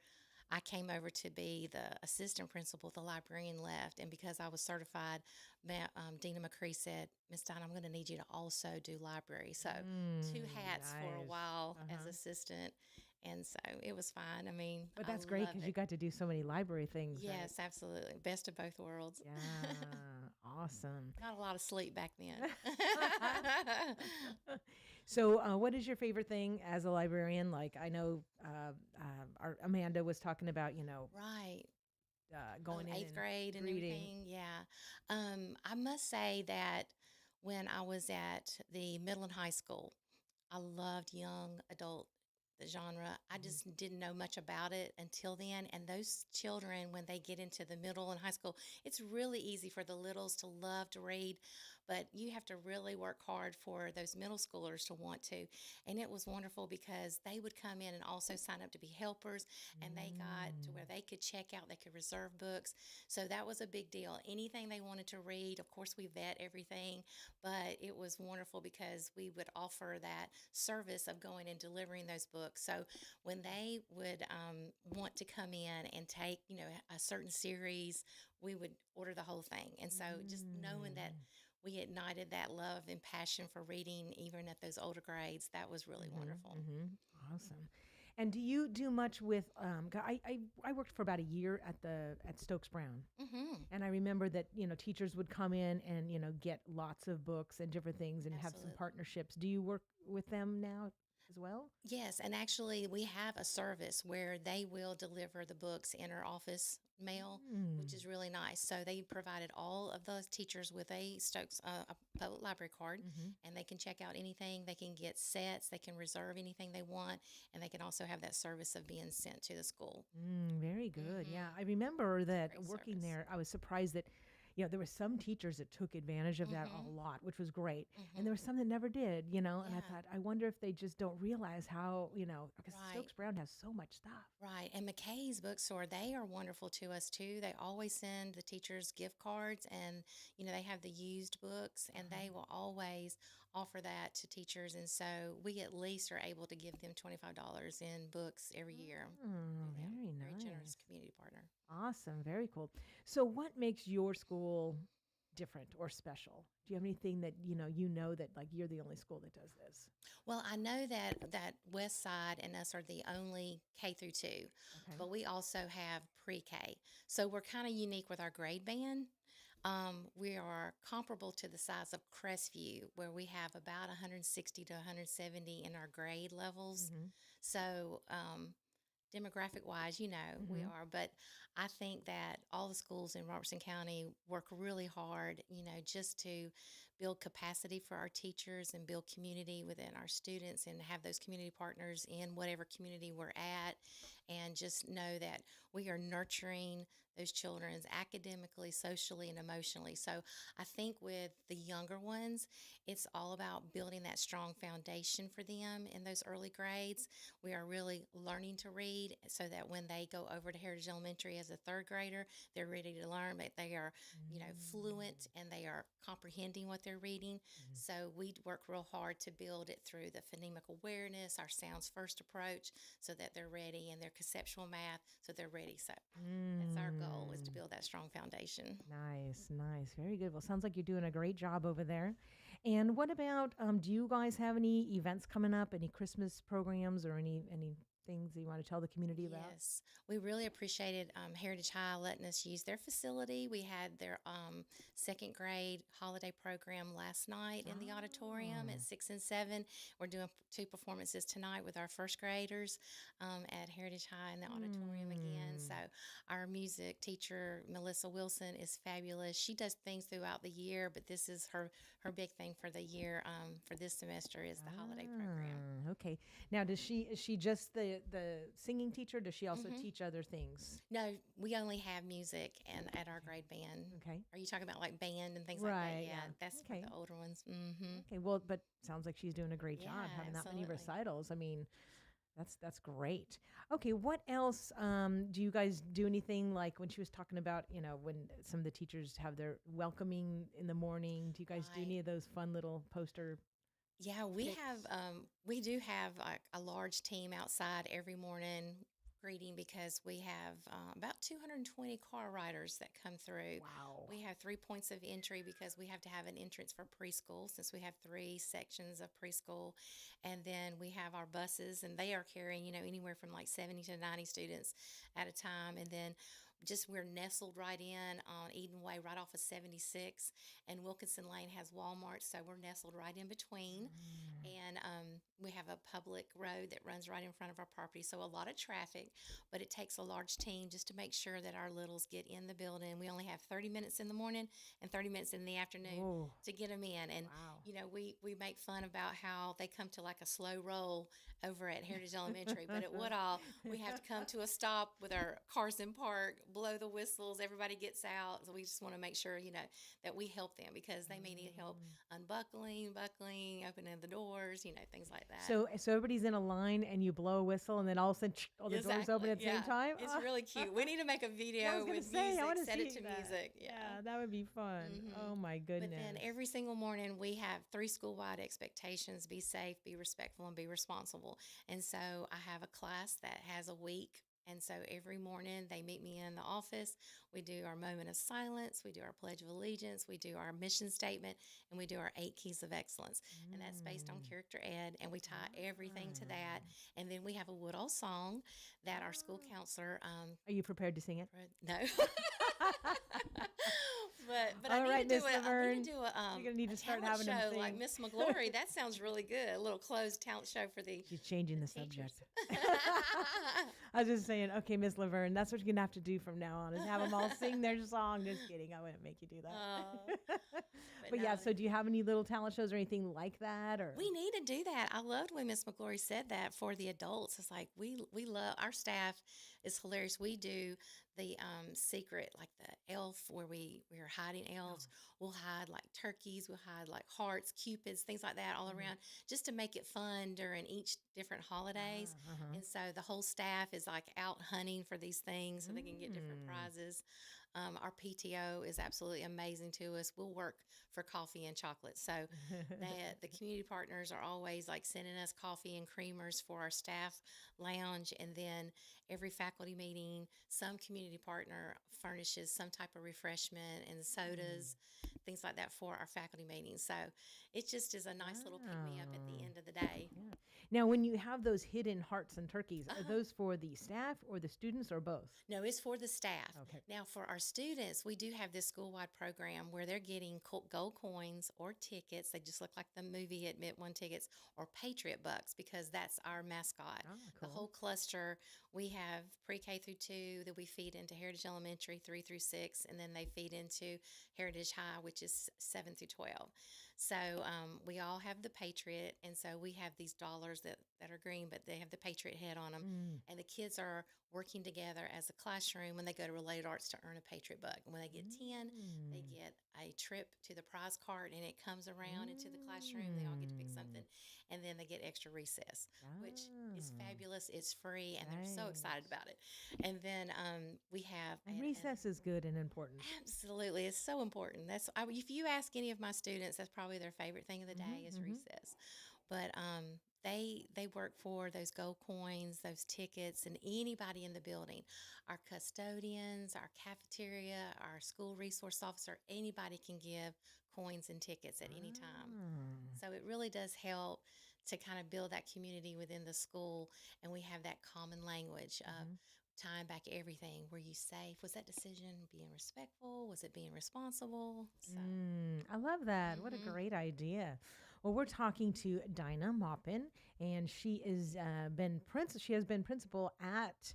I came over to be the assistant principal, the librarian left, and because I was certified, Dinah Maupin said, Miss Dinah, I'm going to need you to also do library. So 2 hats for a nice. while as assistant, and so it was fine. I mean, But I that's great love because it. you got to do so many library things. right? Yes, absolutely, best of both worlds. Yeah. Awesome. Not a lot of sleep back then. So, what is your favorite thing as a librarian? Like, I know our Amanda was talking about, Right. going in 8th and grade and reading. everything. Yeah. I must say that when I was at the middle and high school, I loved young adult the genre. I just didn't know much about it until then. And those children, when they get into the middle and high school, it's really easy for the littles to love to read, but you have to really work hard for those middle schoolers to want to. And it was wonderful because they would come in and also sign up to be helpers, and they got to where they could check out, they could reserve books. So that was a big deal. Anything they wanted to read, of course, we vet everything, but it was wonderful because we would offer that service of going and delivering those books. So when they would want to come in and take, a certain series, we would order the whole thing. And so just knowing that we ignited that love and passion for reading, even at those older grades, that was really wonderful. Awesome. And do you do much with? I worked for about a year at Stokes Brown, and I remember that teachers would come in and get lots of books and different things and have some Absolutely. partnerships. Do you work with them now as well? Yes, and actually we have a service where they will deliver the books in our office mail, which is really nice. So they provided all of those teachers with a Stokes a public library card, and they can check out anything. They can get sets. They can reserve anything they want, and they can also have that service of being sent to the school. Very good. Yeah, I remember that Great working service. there. I was surprised that there were some teachers that took advantage of that a lot, which was great. Mhm. And there were some that never did, and I Yeah. thought, I wonder if they just don't realize how, because Right. Stokes Brown has so much stuff. Right. And McKay's bookstore, they are wonderful to us too. They always send the teachers gift cards, and, they have the used books, and they will always offer that to teachers. And so we at least are able to give them $25 in books every year. Yeah, Very very generous nice. community partner. Awesome. Very cool. So what makes your school different or special? Do you have anything that, that like you're the only school that does this? Well, I know that West Side and us are the only K through 2, Okay. but we also have pre-K. So we're kind of unique with our grade band. We are comparable to the size of Crestview, where we have about 160 to 170 in our grade levels. Mm-hmm. So, demographic wise, we Mhm. are. But I think that all the schools in Robertson County work really hard, just to build capacity for our teachers and build community within our students and have those community partners in whatever community we're at. And just know that we are nurturing those children academically, socially, and emotionally. So I think with the younger ones, it's all about building that strong foundation for them in those early grades. We are really learning to read so that when they go over to Heritage Elementary as a third grader, they're ready to learn, but they are, fluent and they are comprehending what they're reading. So we work real hard to build it through the phonemic awareness, our sounds first approach, so that they're ready, and their conceptual math, so they're ready. So that's our goal, is to build that strong foundation. Nice, nice. Very good. Well, sounds like you're doing a great job over there. And what about, do you guys have any events coming up, any Christmas programs or any things that you want to tell the community about? Yes, we really appreciated Heritage High letting us use their facility. We had their second grade holiday program last night in the auditorium at 6 and 7. We're doing 2 performances tonight with our first graders at Heritage High in the auditorium again. So our music teacher, Melissa Wilson, is fabulous. She does things throughout the year, but this is her big thing for the year for this semester is the holiday program. Okay. Now, is she just the singing teacher? Does she also teach other things? No, we only have music and at our grade band. Okay. Are you talking about like band and things like that? Right, Yeah, yeah. that's for Okay. the older ones. Mm-hmm. Okay. Well, but sounds like she's doing a great job Yeah, having that many absolutely. recitals. I mean, that's great. Okay, what else? Do you guys do anything like when she was talking about, when some of the teachers have their welcoming in the morning? Do you guys do Right. any of those fun little poster? Yeah, we Six. have we do have like a large team outside every morning greeting, because we have about 220 car riders that come through. Wow. We have 3 points of entry because we have to have an entrance for preschool, since we have 3 sections of preschool. And then we have our buses, and they are carrying, anywhere from like 70 to 90 students at a time. And then just we're nestled right in on Eden Way, right off of 76, and Wilkinson Lane has Walmart, so we're nestled right in between. And we have a public road that runs right in front of our property, so a lot of traffic, but it takes a large team just to make sure that our littles get in the building. We only have 30 minutes in the morning and 30 minutes in the afternoon Oh, to get them in. And wow. we make fun about how they come to like a slow roll over at Heritage Elementary, but at Woodall, we have to come to a stop with our cars in park, blow the whistles, everybody gets out. So we just want to make sure, that we help them, because they may need help unbuckling, buckling, opening the doors, things like that. So everybody's in a line and you blow a whistle and then all of a sudden all the doors open at the same time? It's really cute. We need to make a I was video gonna with say, I music, wanna set it see to that. music. Yeah. That would be fun. Mhm. Oh my goodness. But then every single morning we have 3 school-wide expectations: be safe, be respectful, and be responsible. And so I have a class that has a week. And so every morning they meet me in the office. We do our moment of silence. We do our Pledge of Allegiance. We do our mission statement, and we do our 8 keys of excellence. And that's based on character ed. And we tie everything to that. And then we have a Woodall song that our school counselor, Are you prepared to sing it? no. But All I need right, to Miss do I Laverne, need to do you're gonna need to a start talent having them show like sing. Miss Migglory. That sounds really good. A little closed talent show for the She's changing the teachers. subject. I was just saying, okay, Miss Laverne, that's what you're gonna have to do from now on, is have them all sing their song. Just kidding, I wouldn't make you do that. But yeah, no. so do you have any little talent shows or anything like that? Or We need to do that. I loved when Miss Migglory said that for the adults. It's like we love, our staff is hilarious. We do the secret, like the elf, where we're hiding elves. We'll hide like turkeys, we'll hide like hearts, cupids, things like that all around, just to make it fun during each different holidays. And so the whole staff is like out hunting for these things so they can get different prizes. Our PTO is absolutely amazing to us. We'll work for coffee and chocolate. So the community partners are always like sending us coffee and creamers for our staff lounge. And then every faculty meeting, some community partner furnishes some type of refreshment and sodas, things like that for our faculty meetings. So it just is a nice little pick me up at the end of the day. Yeah. Now, when you have those hidden hearts and turkeys, are those for the staff or the students or both? No, it's for the staff. Okay. Now, for our students, we do have this school-wide program where they're getting gold coins or tickets. They just look like the movie Admit One tickets, or Patriot Bucks, because that's our mascot. Ah, The cool. whole cluster, we have pre-K through 2 that we feed into Heritage Elementary 3 through 6, and then they feed into Heritage High, which is 7 through 12. So we all have the Patriot, and so we have these dollars that are green, but they have the Patriot head on them. And the kids are working together as a classroom when they go to Related Arts to earn a Patriot Buck. And when they get 10, they get a trip to the prize cart, and it comes around into the classroom. They all get to pick something, and then they get extra recess, which is fabulous. It's free, and they're so excited about it. And then we have And recess is good and important. absolutely, it's so important. If you ask any of my students, that's probably their favorite thing of the day is recess. But they work for those gold coins, those tickets, and anybody in the building. Our custodians, our cafeteria, our school resource officer, anybody can give coins and tickets at any time. So it really does help to kind of build that community within the school, and we have that common language of tying back everything. Were you safe? Was that decision being respectful? Was it being responsible? So I love that. What a great idea. Well, we're talking to Dinah Maupin, and she is she has been principal at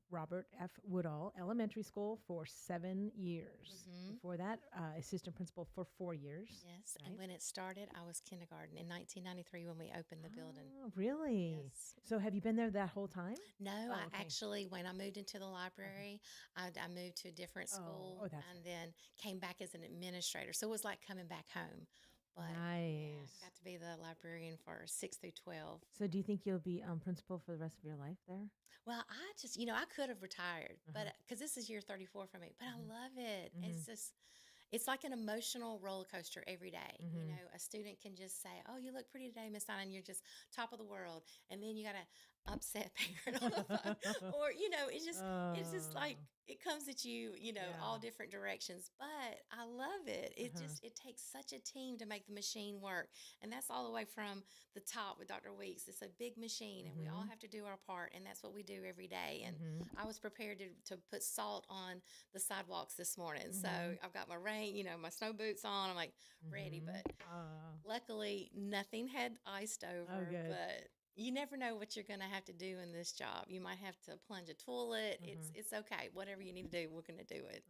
Robert F. Woodall Elementary School for 7 years. Before that, assistant principal for 4 years. yes, right? and when it started, I was kindergarten in 1993 when we opened the building. Oh, really? Yes. So have you been there that whole time? No, I okay. actually, when I moved into the library, I moved to a different school that's and then came back as an administrator. So it was like coming back home. But yeah, Nice. I got to be the librarian for 6 through 12. So do you think you'll be principal for the rest of your life there? Well, I just, I could have retired, but because this is year 34 for me, but I love it. It's just, it's like an emotional roller coaster every day. A student can just say, "Oh, you look pretty today, Miss Dinah," and you're just top of the world. And then you got to upset parent on the phone. Or, it's just like, it comes at you, all different directions, but I love it. It takes such a team to make the machine work. And that's all the way from the top with Dr. Weeks. It's a big machine, and we all have to do our part. And that's what we do every day. And I was prepared to put salt on the sidewalks this morning. So I've got my my snow boots on. I'm like ready, but luckily nothing had iced over, good. but you never know what you're going to have to do in this job. You might have to plunge a toilet. It's okay. Whatever you need to do, we're going to do it.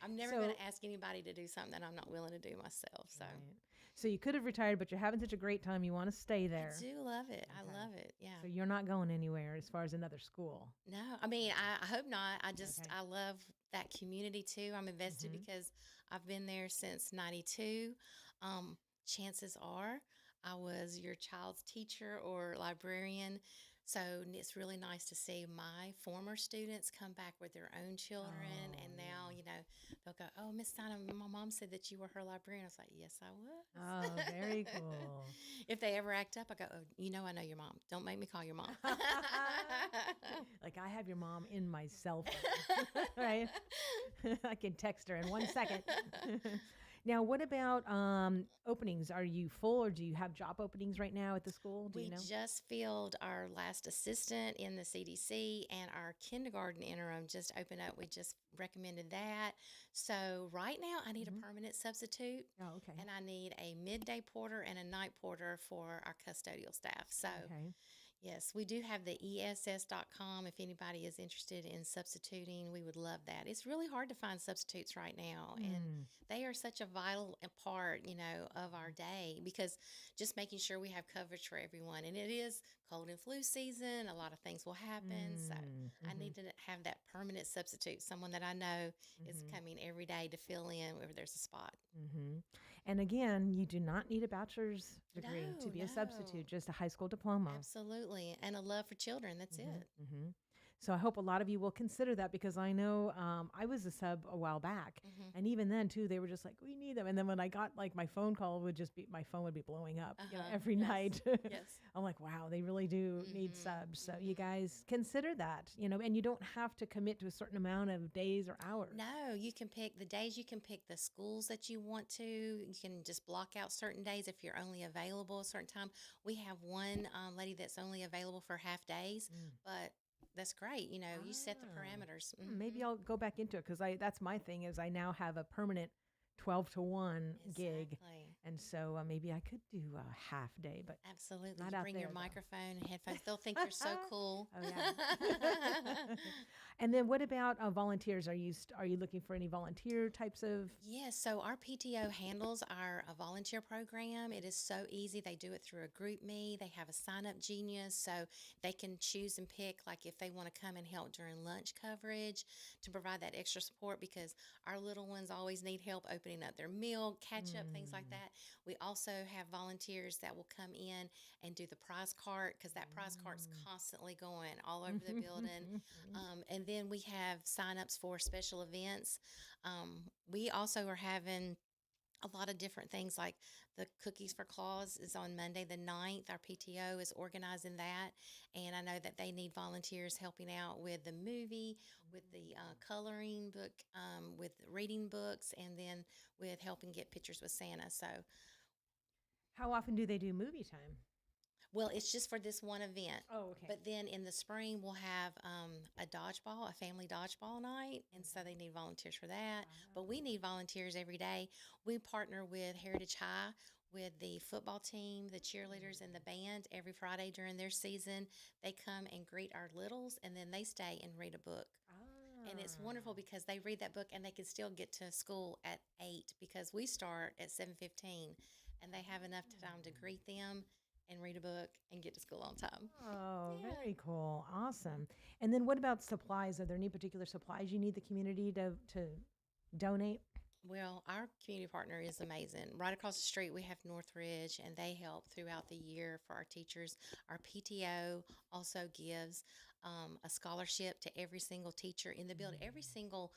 I'm never going to ask anybody to do something that I'm not willing to do myself. So, So you could have retired, but you're having such a great time. You want to stay there. I do love it. I love it. Yeah. So you're not going anywhere as far as another school. No, I mean, I hope not. I love that community too. I'm invested because I've been there since 92. Chances are I was your child's teacher or librarian. So it's really nice to see my former students come back with their own children. And now, they'll go, "Oh, Miss Dinah, my mom said that you were her librarian." I was like, "Yes, I was." Oh, very cool. If they ever act up, I go, "Oh, I know your mom. Don't make me call your mom." Like I have your mom in my cell phone, right? I can text her in 1 second. Now, what about openings? Are you full, or do you have job openings right now at the school? Do you know? We just filled our last assistant in the CDC, and our kindergarten interim just opened up. We just recommended that. So right now I need a permanent substitute. Oh, okay. And I need a midday porter and a night porter for our custodial staff. So yes, we do have the ESS.com. If anybody is interested in substituting, we would love that. It's really hard to find substitutes right now, and they are such a vital part, of our day, because just making sure we have coverage for everyone. And it is cold and flu season. A lot of things will happen. So I need to have that permanent substitute, someone that I know is coming every day to fill in wherever there's a spot. And again, you do not need a bachelor's degree to be a No. substitute, just a high school diploma. Absolutely. And a love for children. That's it. So I hope a lot of you will consider that, because I know I was a sub a while back, and even then too, they were just like, we need them. And then when I got like my phone call my phone would be blowing up every night. Yes. I'm like, wow, they really do need subs. So you guys consider that, and you don't have to commit to a certain amount of days or hours. No, you can pick the days, you can pick the schools that you want to. You can just block out certain days if you're only available a certain time. We have one lady that's only available for half days, but that's great. You set the parameters. Maybe I'll go back into it, because that's my thing is I now have a permanent 12 to 1 gig. Exactly. And so maybe I could do a half day, but Absolutely. not You out bring there, your though. microphone and headphones. They'll think you're so cool. Oh, yeah. And then what about volunteers? Are you looking for any volunteer types of? Yes, so our PTO handles our volunteer program. It is so easy. They do it through a group me. They have a sign up genius, so they can choose and pick, like if they want to come and help during lunch coverage to provide that extra support, because our little ones always need help opening up their meal, catch up, things like that. We also have volunteers that will come in and do the prize cart, because that prize cart's constantly going all over the building. And then we have sign-ups for special events. We also are having a lot of different things, like the Cookies for Claus is on Monday the 9th. Our PTO is organizing that, and I know that they need volunteers helping out with the movie, with the coloring book, with reading books, and then with helping get pictures with Santa. So, How often do they do movie time? well, it's just for this one event. Oh, okay. But then in the spring, we'll have a family dodgeball night. And so they need volunteers for that. But we need volunteers every day. We partner with Heritage High, with the football team, the cheerleaders, and the band. Every Friday during their season, they come and greet our littles, and then they stay and read a book. And it's wonderful because they read that book and they can still get to school at 8, because we start at 7:15, and they have enough time to greet them and read a book and get to school on time. Oh, Yeah. very cool. Awesome. And then what about supplies? Are there any particular supplies you need the community to donate? Well, our community partner is amazing. Right across the street, we have Northridge, and they help throughout the year for our teachers. Our PTO also gives a scholarship to every single teacher in the building, every single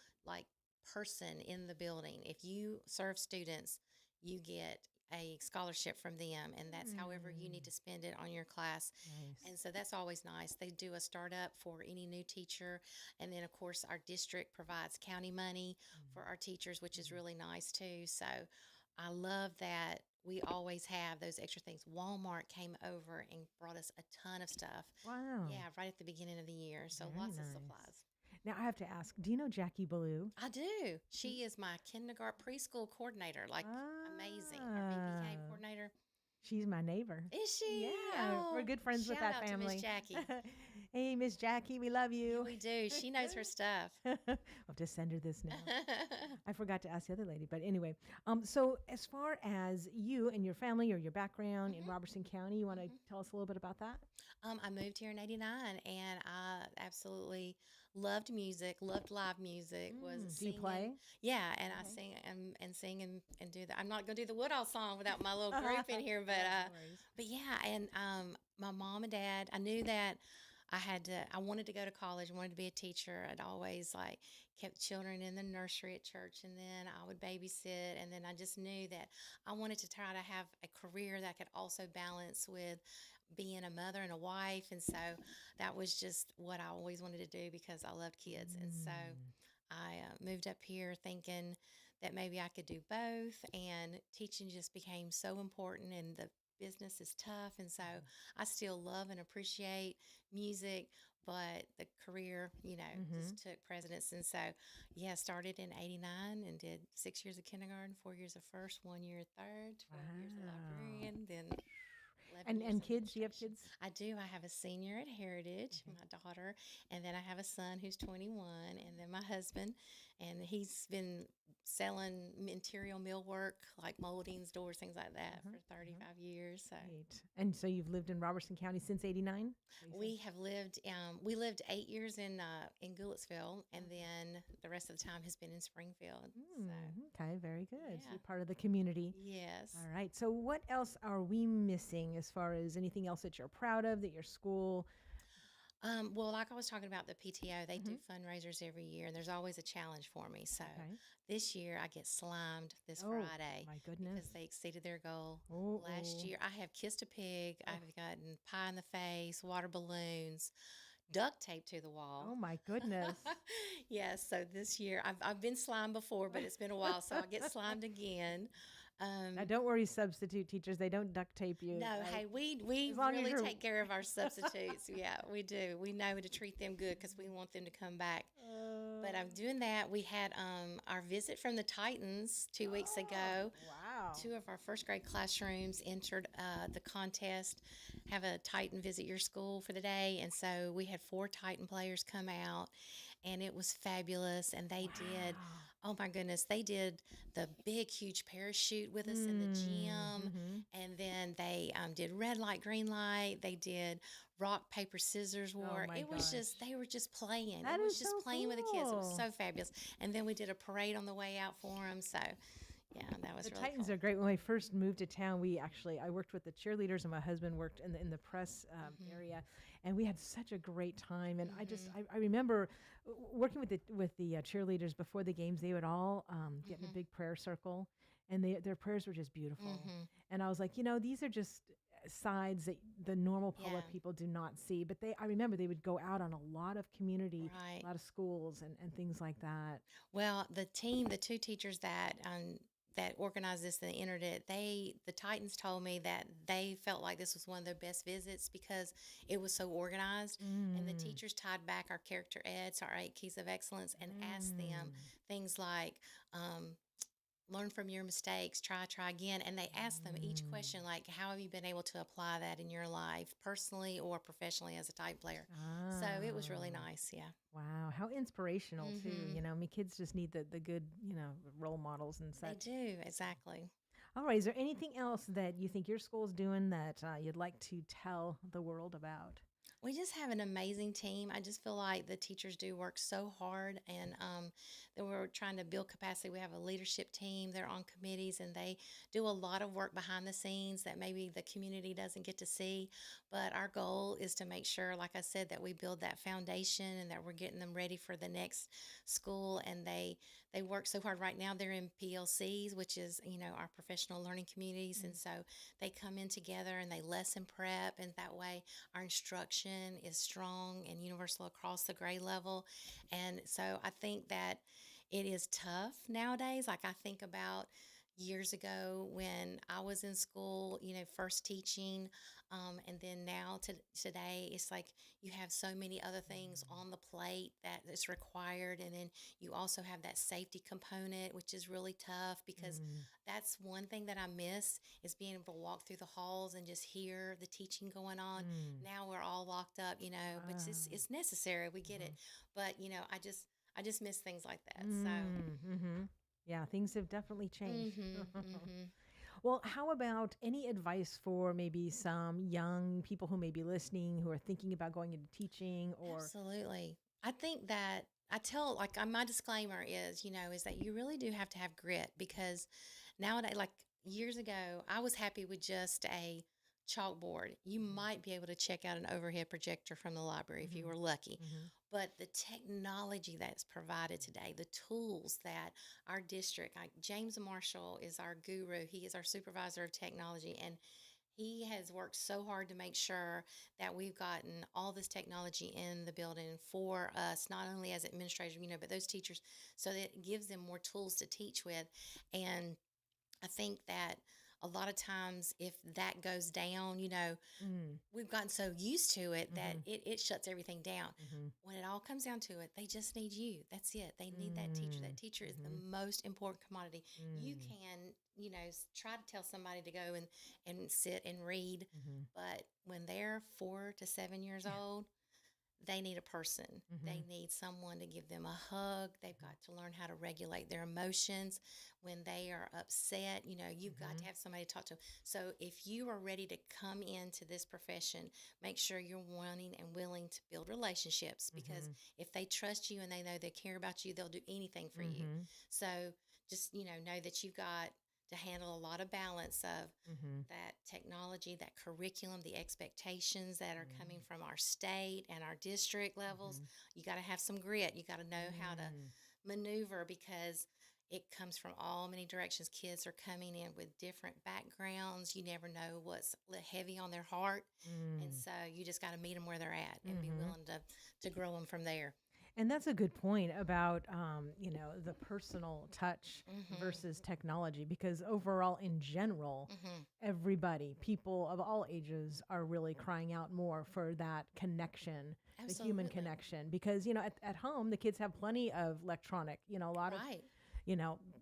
person in the building. If you serve students, you get a scholarship from them, and that's however you need to spend it on your class. Nice. And so that's always nice. They do a startup for any new teacher. And then, of course, our district provides county money for our teachers, which is really nice too. So I love that we always have those extra things. Walmart came over and brought us a ton of stuff. Wow. Yeah, right at the beginning of the year. So Very lots nice. of supplies. Now I have to ask, do you know Jackie Ballou? I do. She is my kindergarten preschool coordinator. Amazing. Our VPK Ah. coordinator. She's my neighbor. Is she? Yeah, we're good friends with shout that out family. To Miss Jackie. Hey, Miss Jackie, we love Yeah, you. we do. She knows her stuff. I'll have to send her this now. I forgot to ask the other lady, but anyway. So as far as you and your family or your background in Robertson County, you want to tell us a little bit about that? I moved here in '89, and I absolutely loved music, loved live music. Was Do you singing. play? Yeah, and I sing and sing and do that. I'm not gonna do the Woodall song without my little group in here, but yeah, and my mom and dad. I knew that I wanted to go to college, I wanted to be a teacher. I'd always kept children in the nursery at church, and then I would babysit, and then I just knew that I wanted to try to have a career that could also balance with being a mother and a wife. And so that was just what I always wanted to do, because I loved kids. And so I moved up here thinking that maybe I could do both, and teaching just became so important, and the business is tough. And so I still love and appreciate music, but the career, just took precedence. And so, yeah, started in '89 and did 6 years of kindergarten, 4 years of first, 1 year of third, 12 years of librarian, then 11 years And of kids, do you have administration. kids? I do. I have a senior at Heritage, my daughter, and then I have a son who's 21, and then my husband, and he's been selling interior millwork like moldings, doors, things like that for 35 years. So. Great. And so you've lived in Robertson County since '89? We have lived. We lived 8 years in Goulitsville, and then the rest of the time has been in Springfield. So, Okay, very good. So Yeah. you're part of the community. yes. All right. So what else are we missing as far as anything else that you're proud of that your school? Well, like I was talking about the PTO, they do fundraisers every year, and there's always a challenge for me. So Okay. this year I get slimed this Oh, Friday my goodness. because they exceeded their goal. Oh, Last year I have kissed a pig, I've gotten pie in the face, water balloons, duct tape to the wall. Oh my goodness. Yes, so this year I've been slimed before, but it's been a while, so I'll get slimed again. Now don't worry, substitute teachers. They don't duct tape you. No, right? hey, we As long as really you're- take care of our substitutes. Yeah, we do. We know to treat them good because we want them to come back. But I'm doing that. We had our visit from the Titans 2 weeks ago. Wow. 2 of our first grade classrooms entered the contest, have a Titan visit your school for the day. And so we had 4 Titan players come out, and it was fabulous. And they did, oh my goodness, they did the big, huge parachute with us in the gym. And then they did red light, green light. They did rock, paper, scissors war. my It was gosh. just, they were just playing. That It was is just so playing with the kids. It was cool. so fabulous. And then we did a parade on the way out for them. So, yeah, that was The really Titans cool. are great. When I first moved to town, I worked with the cheerleaders, and my husband worked in the press area, and we had such a great time. And I remember working with the cheerleaders before the games. They would all get in a big prayer circle, and their prayers were just beautiful. And I was like, these are just sides that the normal public Yeah. people do not see. But I remember they would go out on a lot of community, Right. a lot of schools, and things like that. Well, the 2 teachers that organized this and entered it, the Titans told me that they felt like this was one of their best visits because it was so organized. And the teachers tied back our character eds, our 8 keys of excellence, and asked them things like, learn from your mistakes, try again. And they asked them each question, like, how have you been able to apply that in your life, personally or professionally as a Titan player? So it was really nice. Yeah. Wow, how inspirational too. I mean, kids just need the good, role models and They such. do. Exactly. All right, is there anything else that you think your school's doing that you'd like to tell the world about? We just have an amazing team. I just feel like the teachers do work so hard, and that we're trying to build capacity. We have a leadership team. They're on committees, and they do a lot of work behind the scenes that maybe the community doesn't get to see. But our goal is to make sure, like I said, that we build that foundation and that we're getting them ready for the next school. And they work so hard. Right now they're in PLCs, which is, our professional learning communities. And so they come in together and they lesson prep, and that way our instruction is strong and universal across the grade level. And so I think that it is tough nowadays. Like, I think about years ago when I was in school, first teaching, and then now today, it's like you have so many other things on the plate that is required. And then you also have that safety component, which is really tough because that's one thing that I miss is being able to walk through the halls and just hear the teaching going on. Now we're all locked up, but it's necessary. We get it. But, I just miss things like that. So. Yeah, things have definitely changed. Mhm. Well, how about any advice for maybe some young people who may be listening, who are thinking about going into teaching or Absolutely. I think that I tell, like, my disclaimer is, is that you really do have to have grit because nowadays, like years ago, I was happy with just a chalkboard. You might be able to check out an overhead projector from the library if you were lucky. But the technology that's provided today, the tools that our district, like James Marshall is our guru. He is our supervisor of technology, and he has worked so hard to make sure that we've gotten all this technology in the building for us, not only as administrators, but those teachers, so that it gives them more tools to teach with. And I think that a lot of times if that goes down, we've gotten so used to it that it shuts everything down. When it all comes down to it, they just need you. That's it. They need that teacher. That teacher is the most important commodity. You can, try to tell somebody to go and sit and read, but when they're 4 to 7 years old, they need a person. They need someone to give them a hug. They've got to learn how to regulate their emotions when they are upset. You know, you've got to have somebody to talk to. So if you are ready to come into this profession, make sure you're wanting and willing to build relationships, because if they trust you and they know they care about you, they'll do anything for you. So just, know that you've got to handle a lot of balance of that technology, that curriculum, the expectations that are coming from our state and our district levels. You got to have some grit. You got to know how to maneuver, because it comes from all many directions. Kids are coming in with different backgrounds. You never know what's heavy on their heart. And so you just got to meet them where they're at and be willing to grow them from there. And that's a good point about, the personal touch versus technology, because overall, in general, everybody, people of all ages, are really crying out more for that connection, the human connection. Because, at home, the kids have plenty of electronic, a lot of,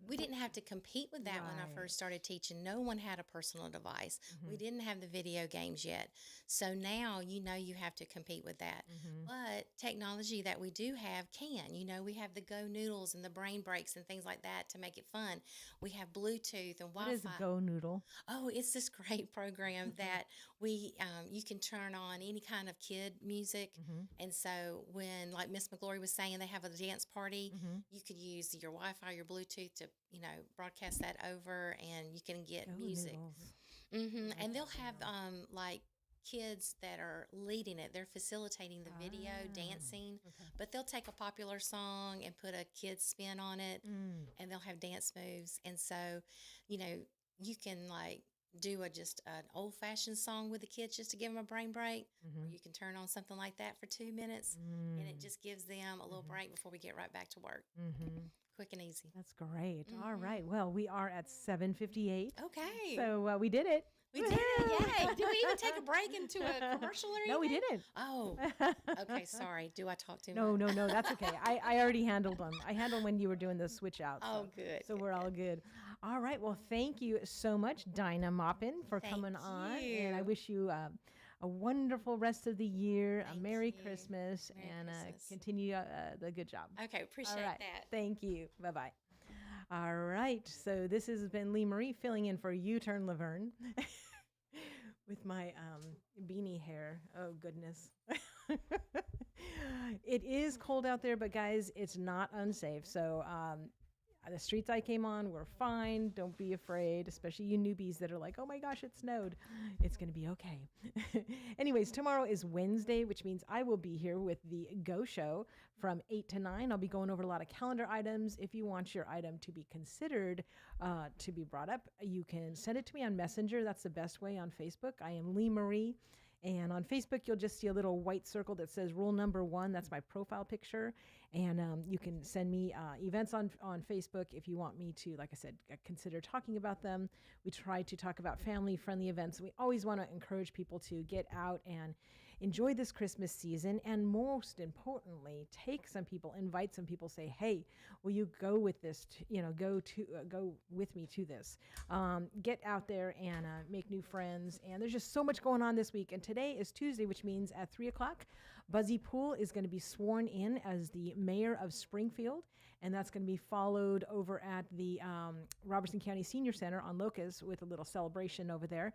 we didn't have to compete with that when I first started teaching. No one had a personal device. We didn't have the video games yet. So now, you have to compete with that. But technology that we do have can. We have the Go Noodles and the Brain Breaks and things like that to make it fun. We have Bluetooth and Wi-Fi. What is Go Noodle? Oh, it's this great program that you can turn on any kind of kid music. And so when, like Miss Migglory was saying, they have a dance party, you could use your Wi-Fi, your Bluetooth to, broadcast that over, and you can get Go music. Noodles. And they'll have like kids that are leading it. They're facilitating the video, dancing, but they'll take a popular song and put a kid's spin on it, and they'll have dance moves. And so, you can like do just an old-fashioned song with the kids just to give them a brain break, or you can turn on something like that for 2 minutes, and it just gives them a little break before we get right back to work. Quick and easy. That's great. All right. Well, we are at 7:58. Okay. So we did it. We did it. Yay. Did we even take a break into a commercial or anything? No, we didn't. Oh, okay. Sorry. Do I talk too No, much? no, that's okay. I already handled them. I handled when you were doing the switch out. Oh, good. So we're all good. All right. Well, thank you so much, Dinah Maupin, for Thank coming on. you. And I wish you a wonderful rest of the year, Thank a Merry you. Christmas, Merry and Christmas. continue the good job. Okay. Appreciate All right. that. Thank you. Bye-bye. All right. So this has been Lee Marie filling in for U-Turn Laverne with my beanie hair. Oh, goodness. It is cold out there, but guys, it's not unsafe. So the streets I came on were fine. Don't be afraid, especially you newbies that are like, oh my gosh, it snowed. It's going to be okay. Anyways, tomorrow is Wednesday, which means I will be here with the Go Show from 8 to 9. I'll be going over a lot of calendar items. If you want your item to be considered to be brought up, you can send it to me on Messenger. That's the best way on Facebook. I am Lee Marie. And on Facebook, you'll just see a little white circle that says rule number 1. That's my profile picture. And you can send me events on Facebook if you want me to, like I said, consider talking about them. We try to talk about family-friendly events. We always want to encourage people to get out and enjoy this Christmas season. And most importantly, invite some people, say, hey, will you go with this, go with me to this. Get out there and make new friends. And there's just so much going on this week. And today is Tuesday, which means at 3 o'clock, Buzzy Poole is going to be sworn in as the mayor of Springfield. And that's going to be followed over at the Robertson County Senior Center on Locust with a little celebration over there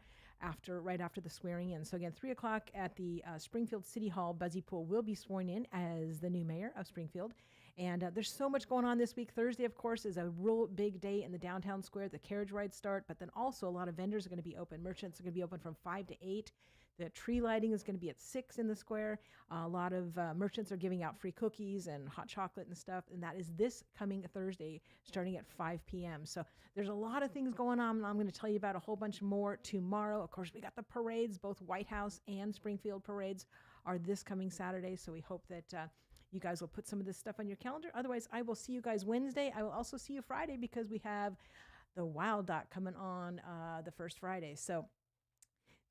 right after the swearing in. So again, 3 o'clock at the Springfield City Hall, Buzzy Poole will be sworn in as the new mayor of Springfield. And there's so much going on this week. Thursday, of course, is a real big day in the downtown square. The carriage rides start, but then also a lot of vendors are going to be open. Merchants are going to be open from 5 to 8. The tree lighting is going to be at 6 in the square. A lot of merchants are giving out free cookies and hot chocolate and stuff. And that is this coming Thursday, starting at 5 p.m. So there's a lot of things going on. And I'm going to tell you about a whole bunch more tomorrow. Of course, we got the parades. Both White House and Springfield parades are this coming Saturday. So we hope that you guys will put some of this stuff on your calendar. Otherwise, I will see you guys Wednesday. I will also see you Friday because we have the Wild Dot coming on the first Friday. So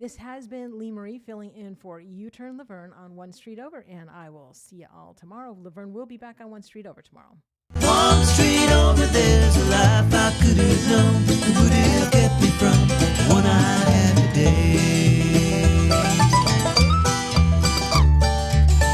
this has been Lee Marie filling in for U-Turn Laverne on One Street Over, and I will see you all tomorrow. Laverne will be back on One Street Over tomorrow. One street over, there's a life I could have known.